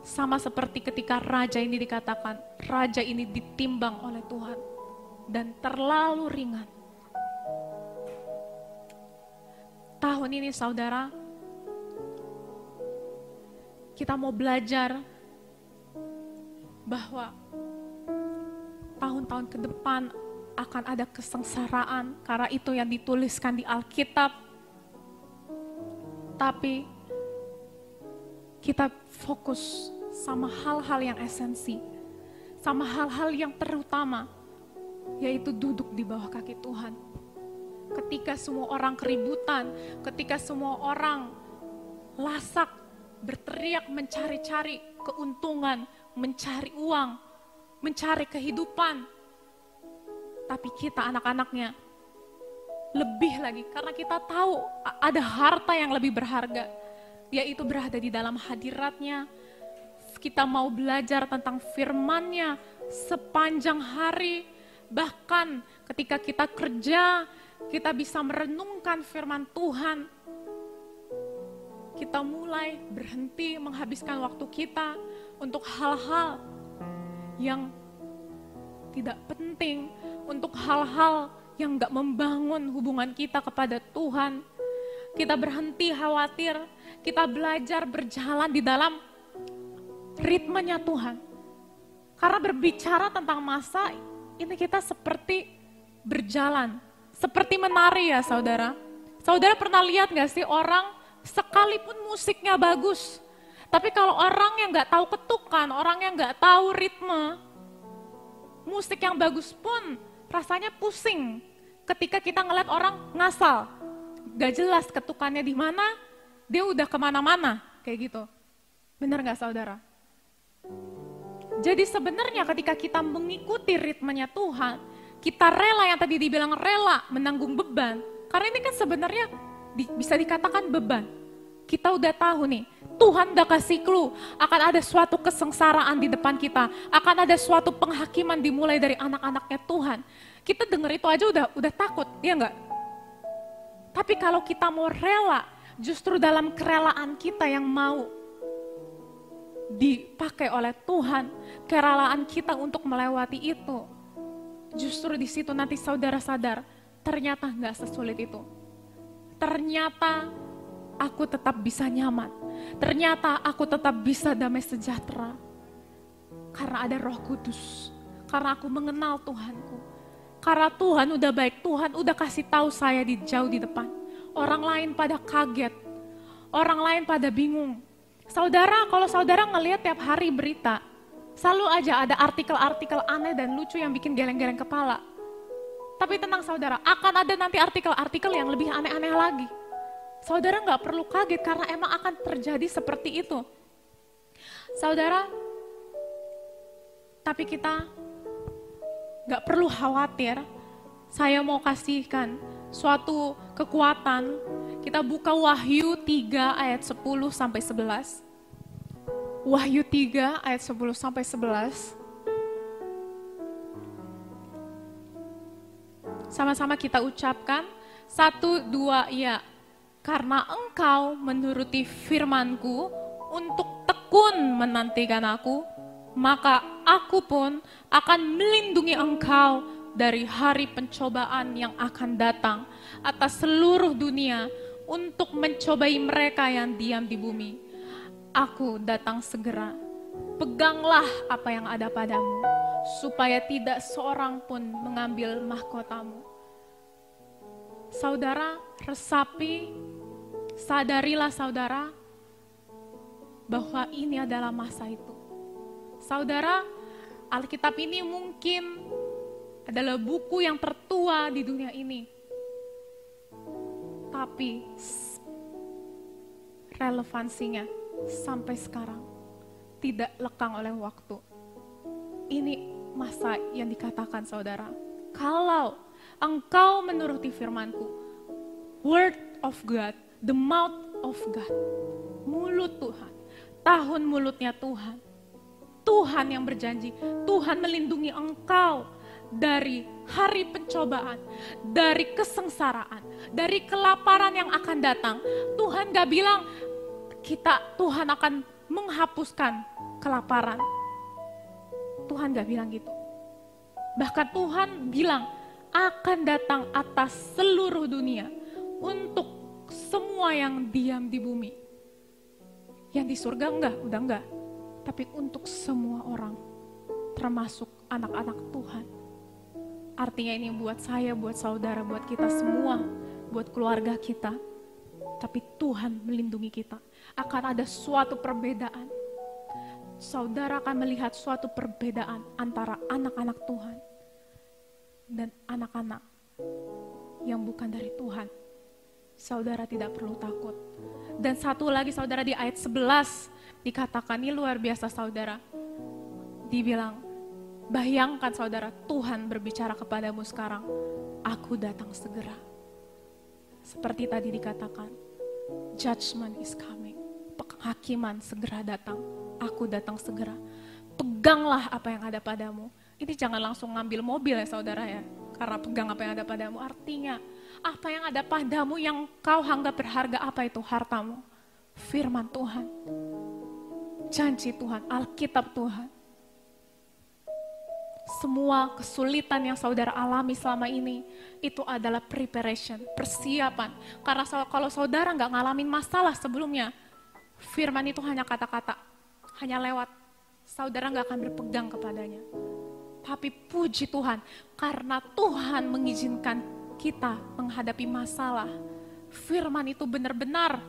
Sama seperti ketika raja ini dikatakan, raja ini ditimbang oleh Tuhan dan terlalu ringan. Tahun ini saudara, kita mau belajar bahwa tahun-tahun ke depan akan ada kesengsaraan karena itu yang dituliskan di Alkitab. Tapi kita fokus sama hal-hal yang esensi, sama hal-hal yang terutama, yaitu duduk di bawah kaki Tuhan. Ketika semua orang keributan, ketika semua orang lasak, berteriak mencari-cari keuntungan, mencari uang, mencari kehidupan. Tapi kita anak-anaknya lebih lagi, karena kita tahu ada harta yang lebih berharga, yaitu berada di dalam hadiratnya. Kita mau belajar tentang firman-Nya sepanjang hari, bahkan ketika kita kerja, kita bisa merenungkan firman Tuhan. Kita mulai berhenti menghabiskan waktu kita untuk hal-hal yang tidak penting, untuk hal-hal yang gak membangun hubungan kita kepada Tuhan. Kita berhenti khawatir, kita belajar berjalan di dalam ritmenya Tuhan. Karena berbicara tentang masa, ini kita seperti berjalan, seperti menari ya saudara. Saudara pernah lihat gak sih orang sekalipun musiknya bagus, tapi kalau orang yang gak tahu ketukan, orang yang gak tahu ritme, musik yang bagus pun rasanya pusing ketika kita ngeliat orang ngasal. Gak jelas ketukannya di mana, dia udah kemana-mana, kayak gitu. Benar gak saudara? Jadi sebenarnya ketika kita mengikuti ritmenya Tuhan, kita rela, yang tadi dibilang rela menanggung beban, karena ini kan sebenarnya bisa dikatakan beban. Kita udah tahu nih, Tuhan udah kasih clue, akan ada suatu kesengsaraan di depan kita, akan ada suatu penghakiman dimulai dari anak-anaknya Tuhan. Kita denger itu aja udah takut, ya enggak? Tapi kalau kita mau rela, justru dalam kerelaan kita yang mau dipakai oleh Tuhan, kerelaan kita untuk melewati itu, justru di situ nanti saudara sadar, ternyata enggak sesulit itu. Ternyata aku tetap bisa nyaman. Ternyata aku tetap bisa damai sejahtera. Karena ada Roh Kudus. Karena aku mengenal Tuhanku. Karena Tuhan udah baik, Tuhan udah kasih tahu saya jauh di depan. Orang lain pada kaget. Orang lain pada bingung. Saudara, kalau saudara ngelihat tiap hari berita, selalu aja ada artikel-artikel aneh dan lucu yang bikin geleng-geleng kepala. Tapi tenang saudara, akan ada nanti artikel-artikel yang lebih aneh-aneh lagi. Saudara nggak perlu kaget karena emang akan terjadi seperti itu. Saudara, tapi kita nggak perlu khawatir. Saya mau kasihkan suatu kekuatan. Kita buka Wahyu 3 ayat 10 sampai 11. Wahyu 3 ayat 10 sampai 11. Sama-sama kita ucapkan, 1, 2, ya. Karena engkau menuruti firman-Ku untuk tekun menantikan aku, maka aku pun akan melindungi engkau dari hari pencobaan yang akan datang atas seluruh dunia untuk mencobai mereka yang diam di bumi. Aku datang segera. Peganglah apa yang ada padamu, supaya tidak seorang pun mengambil mahkotamu. Saudara, resapi, sadarilah saudara, bahwa ini adalah masa itu. Saudara, Alkitab ini mungkin adalah buku yang tertua di dunia ini. Tapi relevansinya sampai sekarang tidak lekang oleh waktu. Ini masa yang dikatakan saudara, kalau engkau menuruti firman-Ku, word of God, the mouth of God, mulut Tuhan, tahun mulutnya Tuhan, Tuhan yang berjanji, Tuhan melindungi engkau dari hari pencobaan, dari kesengsaraan, dari kelaparan yang akan datang. Tuhan gak bilang Tuhan akan menghapuskan kelaparan. Tuhan gak bilang gitu. Bahkan Tuhan bilang akan datang atas seluruh dunia untuk semua yang diam di bumi. Yang di surga udah enggak. Tapi untuk semua orang, termasuk anak-anak Tuhan. Artinya ini buat saya, buat saudara, buat kita semua, buat keluarga kita. Tapi Tuhan melindungi kita. Akan ada suatu perbedaan. Saudara akan melihat suatu perbedaan antara anak-anak Tuhan dan anak-anak yang bukan dari Tuhan. Saudara tidak perlu takut. Dan satu lagi saudara, di ayat 11 dikatakan, ini luar biasa saudara. Dibilang, bayangkan saudara, Tuhan berbicara kepadamu sekarang, aku datang segera. Seperti tadi dikatakan, judgment is coming. Penghakiman segera datang. Aku datang segera. Peganglah apa yang ada padamu. Ini jangan langsung ngambil mobil ya saudara ya. Karena pegang apa yang ada padamu. Artinya, apa yang ada padamu yang kau anggap berharga, apa itu? Hartamu. Firman Tuhan. Janji Tuhan, Alkitab Tuhan. Semua kesulitan yang saudara alami selama ini, itu adalah preparation, persiapan. Karena kalau saudara nggak ngalamin masalah sebelumnya, firman itu hanya kata-kata, hanya lewat. Saudara nggak akan berpegang kepadanya. Tapi puji Tuhan, karena Tuhan mengizinkan kita menghadapi masalah. Firman itu benar-benar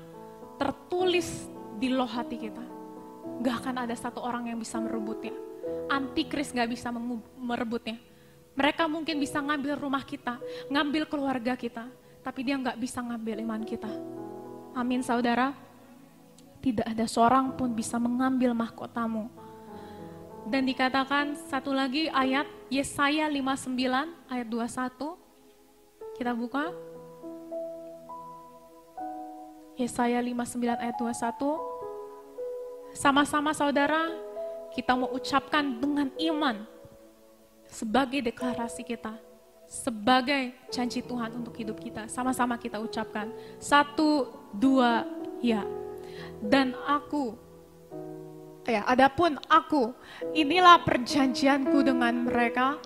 tertulis di loh hati kita. Gak akan ada satu orang yang bisa merebutnya. Antikris gak bisa merebutnya. Mereka mungkin bisa ngambil rumah kita, ngambil keluarga kita, tapi dia gak bisa ngambil iman kita. Amin saudara. Tidak ada seorang pun bisa mengambil mahkotamu. Dan dikatakan satu lagi ayat Yesaya 59 ayat 21. Kita buka. Yesaya 59 ayat 21. Sama-sama saudara, kita mau ucapkan dengan iman sebagai deklarasi kita, sebagai janji Tuhan untuk hidup kita. Sama-sama kita ucapkan. 1, 2, ya. Dan aku, adapun aku, inilah perjanjianku dengan mereka,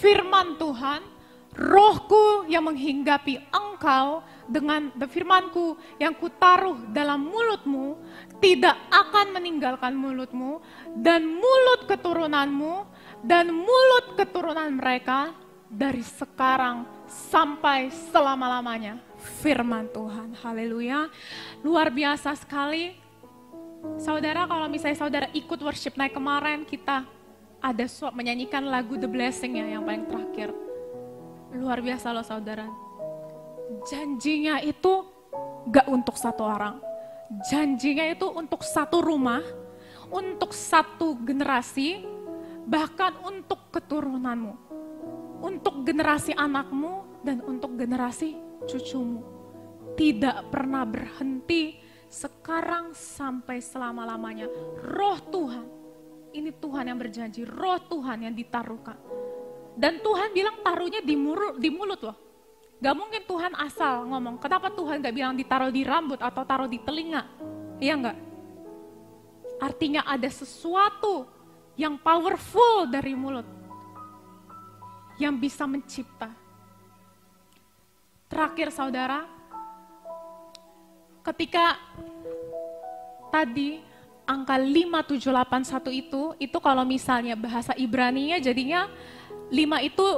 firman Tuhan, rohku yang menghinggapi engkau dengan firmanku yang kutaruh dalam mulutmu, tidak akan meninggalkan mulutmu, dan mulut keturunanmu, dan mulut keturunan mereka, dari sekarang sampai selama-lamanya. Firman Tuhan, haleluya. Luar biasa sekali. Saudara, kalau misalnya saudara ikut worship night kemarin, kita ada menyanyikan lagu The Blessing ya, yang paling terakhir. Luar biasa loh saudara. Janjinya itu gak untuk satu orang. Janjinya itu untuk satu rumah, untuk satu generasi, bahkan untuk keturunanmu. Untuk generasi anakmu dan untuk generasi cucumu. Tidak pernah berhenti, sekarang sampai selama-lamanya. Roh Tuhan, ini Tuhan yang berjanji, roh Tuhan yang ditaruhkan. Dan Tuhan bilang taruhnya di mulut loh. Gak mungkin Tuhan asal ngomong. Kenapa Tuhan gak bilang ditaruh di rambut atau taruh di telinga? Iya gak? Artinya ada sesuatu yang powerful dari mulut. Yang bisa mencipta. Terakhir saudara, ketika tadi angka 5781 itu kalau misalnya bahasa Ibrani-nya jadinya 5 itu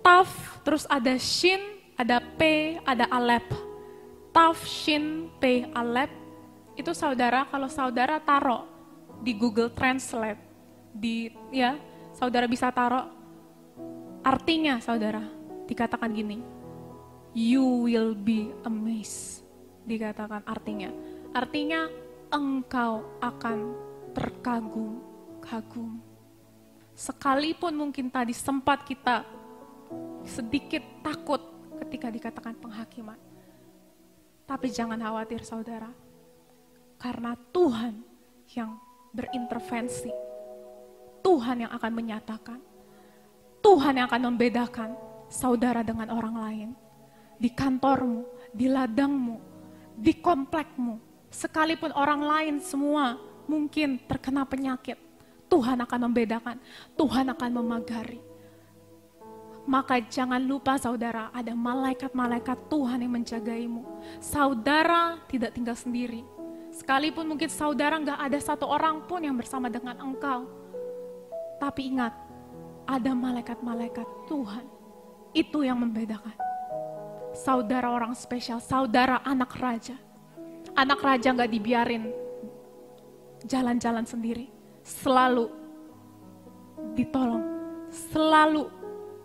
taf, terus ada shin, ada p, ada alep. Taf, shin, p, alep, itu saudara, kalau saudara taruh di Google Translate, saudara bisa taruh artinya, saudara, dikatakan gini, you will be amazed, dikatakan artinya engkau akan terkagum-kagum. Sekalipun mungkin tadi sempat kita sedikit takut ketika dikatakan penghakiman, tapi jangan khawatir saudara, karena Tuhan yang berintervensi, Tuhan yang akan menyatakan, Tuhan yang akan membedakan saudara dengan orang lain. Di kantormu, di ladangmu, di komplekmu, sekalipun orang lain semua mungkin terkena penyakit, Tuhan akan membedakan, Tuhan akan memagari. Maka jangan lupa saudara, ada malaikat-malaikat Tuhan yang menjagaimu. Saudara tidak tinggal sendiri. Sekalipun mungkin saudara gak ada satu orang pun yang bersama dengan engkau. Tapi ingat, ada malaikat-malaikat Tuhan. Itu yang membedakan. Saudara orang spesial, saudara anak raja. Anak raja gak dibiarin jalan-jalan sendiri. Selalu ditolong, selalu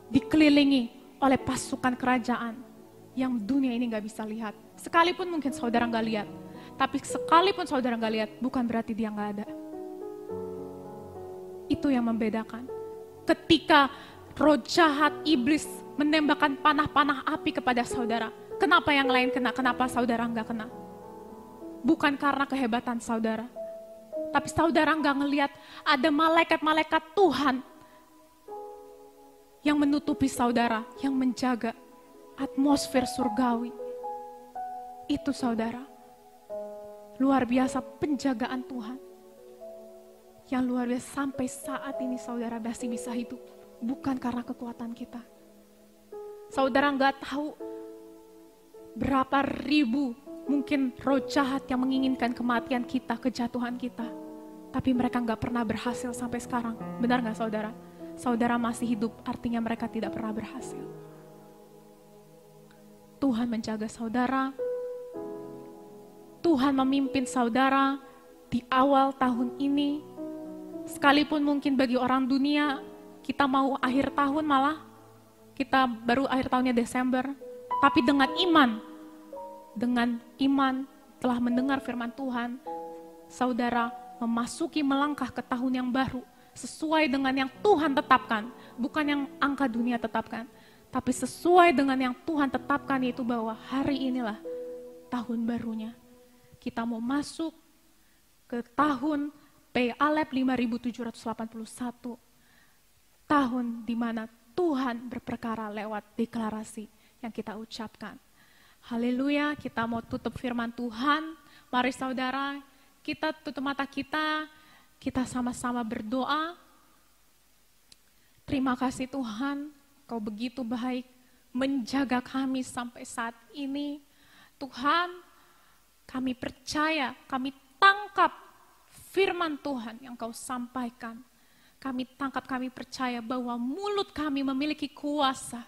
dikelilingi oleh pasukan kerajaan yang dunia ini gak bisa lihat. Sekalipun mungkin saudara gak lihat, tapi sekalipun saudara gak lihat, bukan berarti dia gak ada. Itu yang membedakan. Ketika roh jahat iblis menembakkan panah-panah api kepada saudara, kenapa yang lain kena, kenapa saudara gak kena? Bukan karena kehebatan saudara, tapi saudara gak ngelihat ada malaikat-malaikat Tuhan yang menutupi saudara, yang menjaga atmosfer surgawi. Itu saudara. Luar biasa penjagaan Tuhan. Yang luar biasa sampai saat ini saudara masih bisa hidup. Bukan karena kekuatan kita. Saudara gak tahu berapa ribu mungkin roh jahat yang menginginkan kematian kita, kejatuhan kita. Tapi mereka gak pernah berhasil sampai sekarang. Benar gak saudara? Saudara masih hidup, artinya mereka tidak pernah berhasil. Tuhan menjaga saudara. Tuhan memimpin saudara di awal tahun ini. Sekalipun mungkin bagi orang dunia, kita mau akhir tahun malah, kita baru akhir tahunnya Desember. Tapi dengan iman telah mendengar firman Tuhan, saudara memasuki melangkah ke tahun yang baru, sesuai dengan yang Tuhan tetapkan, bukan yang angka dunia tetapkan, tapi sesuai dengan yang Tuhan tetapkan, yaitu bahwa hari inilah tahun barunya. Kita mau masuk ke tahun P Alep 5781, tahun di mana Tuhan berperkara lewat deklarasi yang kita ucapkan. Haleluya, kita mau tutup firman Tuhan. Mari saudara, kita tutup mata kita sama-sama berdoa. Terima kasih Tuhan, Kau begitu baik menjaga kami sampai saat ini. Tuhan, kami percaya, kami tangkap firman Tuhan yang Kau sampaikan. Kami tangkap, kami percaya bahwa mulut kami memiliki kuasa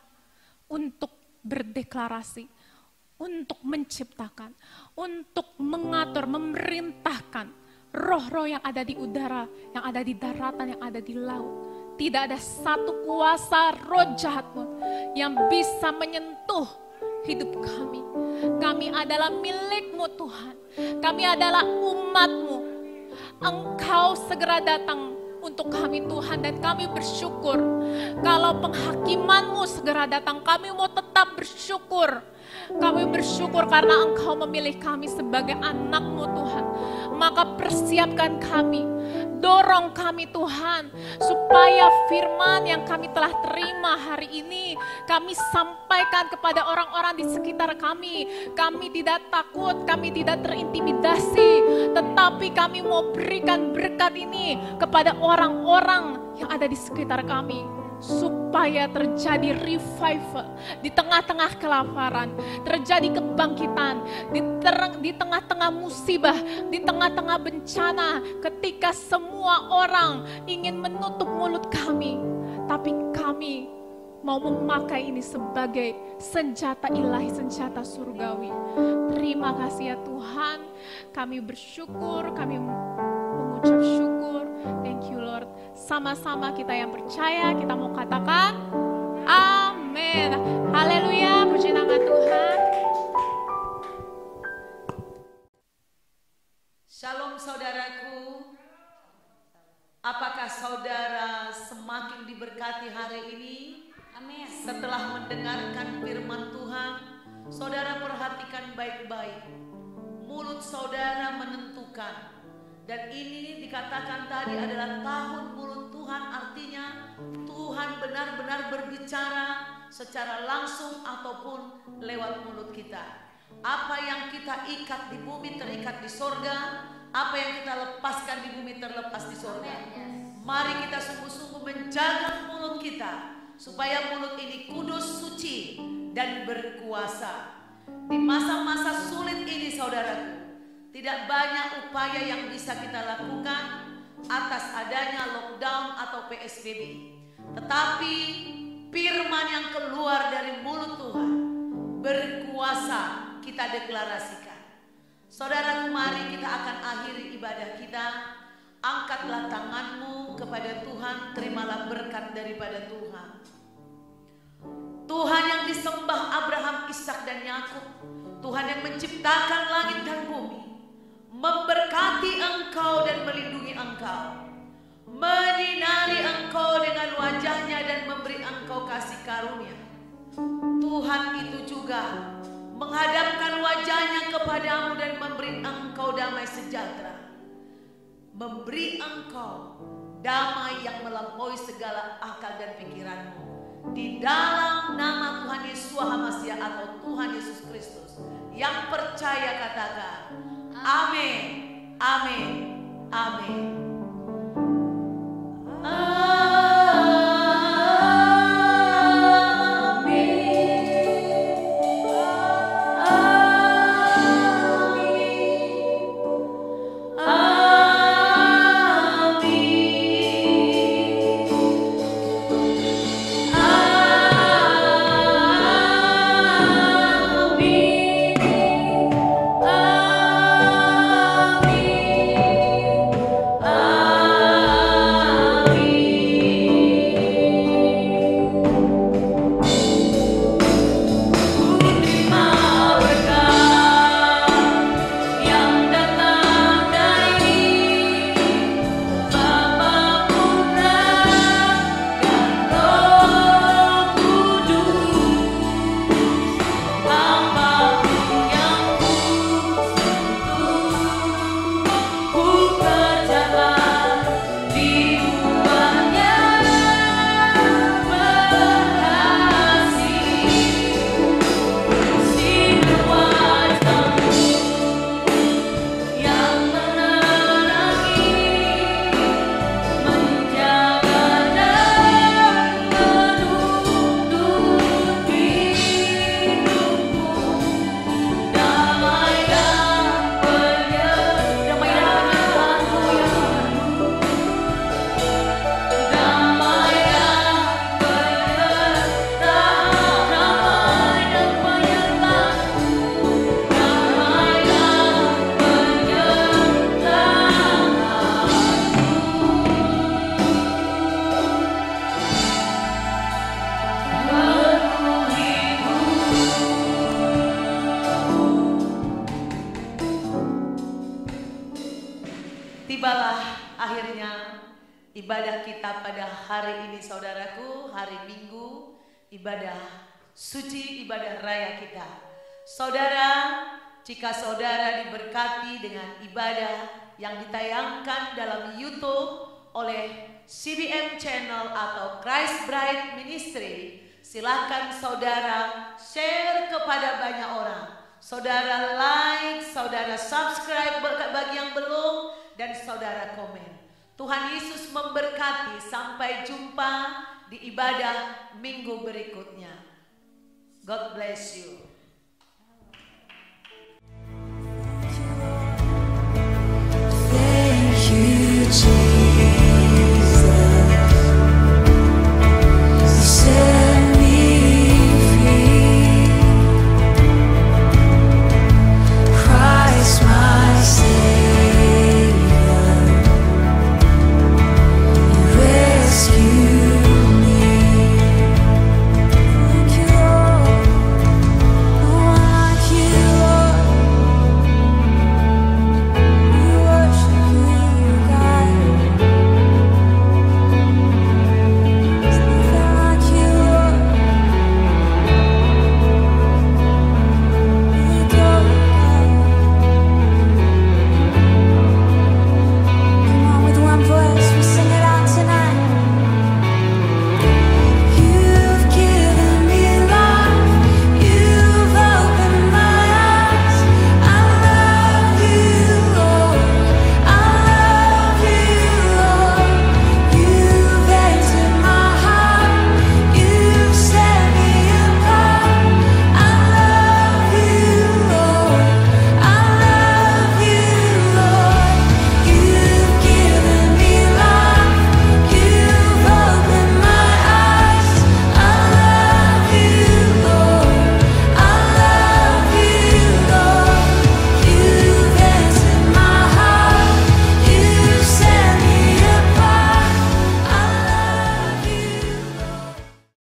untuk berdeklarasi, untuk menciptakan, untuk mengatur, memerintahkan roh-roh yang ada di udara, yang ada di daratan, yang ada di laut. Tidak ada satu kuasa roh jahat pun yang bisa menyentuh hidup kami. Kami adalah milik-Mu Tuhan. Kami adalah umat-Mu. Engkau segera datang untuk kami Tuhan, dan kami bersyukur. Kalau penghakiman-Mu segera datang, kami mau tetap bersyukur. Kami bersyukur karena Engkau memilih kami sebagai anak-Mu Tuhan. Maka persiapkan kami, dorong kami Tuhan, supaya firman yang kami telah terima hari ini, kami sampaikan kepada orang-orang di sekitar kami. Kami tidak takut, kami tidak terintimidasi, tetapi kami mau berikan berkat ini kepada orang-orang yang ada di sekitar kami, supaya terjadi revival di tengah-tengah kelaparan, terjadi kebangkitan di tengah-tengah musibah, di tengah-tengah bencana, ketika semua orang ingin menutup mulut kami, tapi kami mau memakai ini sebagai senjata ilahi, senjata surgawi. Terima kasih ya Tuhan, kami bersyukur, kami mengucap syukur. Thank you Lord. Sama-sama kita yang percaya, kita mau katakan amin. Haleluya, puji nama Tuhan. Shalom saudaraku. Apakah saudara semakin diberkati hari ini? Amin. Setelah mendengarkan firman Tuhan, saudara perhatikan baik-baik. Mulut saudara menentukan. Dan ini dikatakan tadi adalah tahun mulut Tuhan, artinya Tuhan benar-benar berbicara secara langsung ataupun lewat mulut kita. Apa yang kita ikat di bumi terikat di sorga, apa yang kita lepaskan di bumi terlepas di sorga. Mari kita sungguh-sungguh menjaga mulut kita, supaya mulut ini kudus, suci, dan berkuasa. Di masa-masa sulit ini saudaraku, tidak banyak upaya yang bisa kita lakukan atas adanya lockdown atau PSBB. Tetapi firman yang keluar dari mulut Tuhan berkuasa, kita deklarasikan. Saudara, mari kita akan akhiri ibadah kita. Angkatlah tanganmu kepada Tuhan, terimalah berkat daripada Tuhan. Tuhan yang disembah Abraham, Ishak dan Yakub, Tuhan yang menciptakan langit dan bumi, memberkati engkau dan melindungi engkau, menyinari engkau dengan wajahnya dan memberi engkau kasih karunia. Tuhan itu juga menghadapkan wajahnya kepadamu dan memberi engkau damai sejahtera, memberi engkau damai yang melampaui segala akal dan pikiranmu. Di dalam nama Tuhan Yesus HaMasiah atau Tuhan Yesus Kristus, yang percaya katakan amin, amin, amin. Ibadah kita pada hari ini saudaraku, hari Minggu, ibadah suci, ibadah raya kita. Saudara, jika saudara diberkati dengan ibadah yang ditayangkan dalam YouTube oleh CBM Channel atau Christ Bride Ministry, silakan saudara share kepada banyak orang. Saudara like, saudara subscribe bagi yang belum, dan saudara komen. Tuhan Yesus memberkati. Sampai jumpa di ibadah minggu berikutnya. God bless you.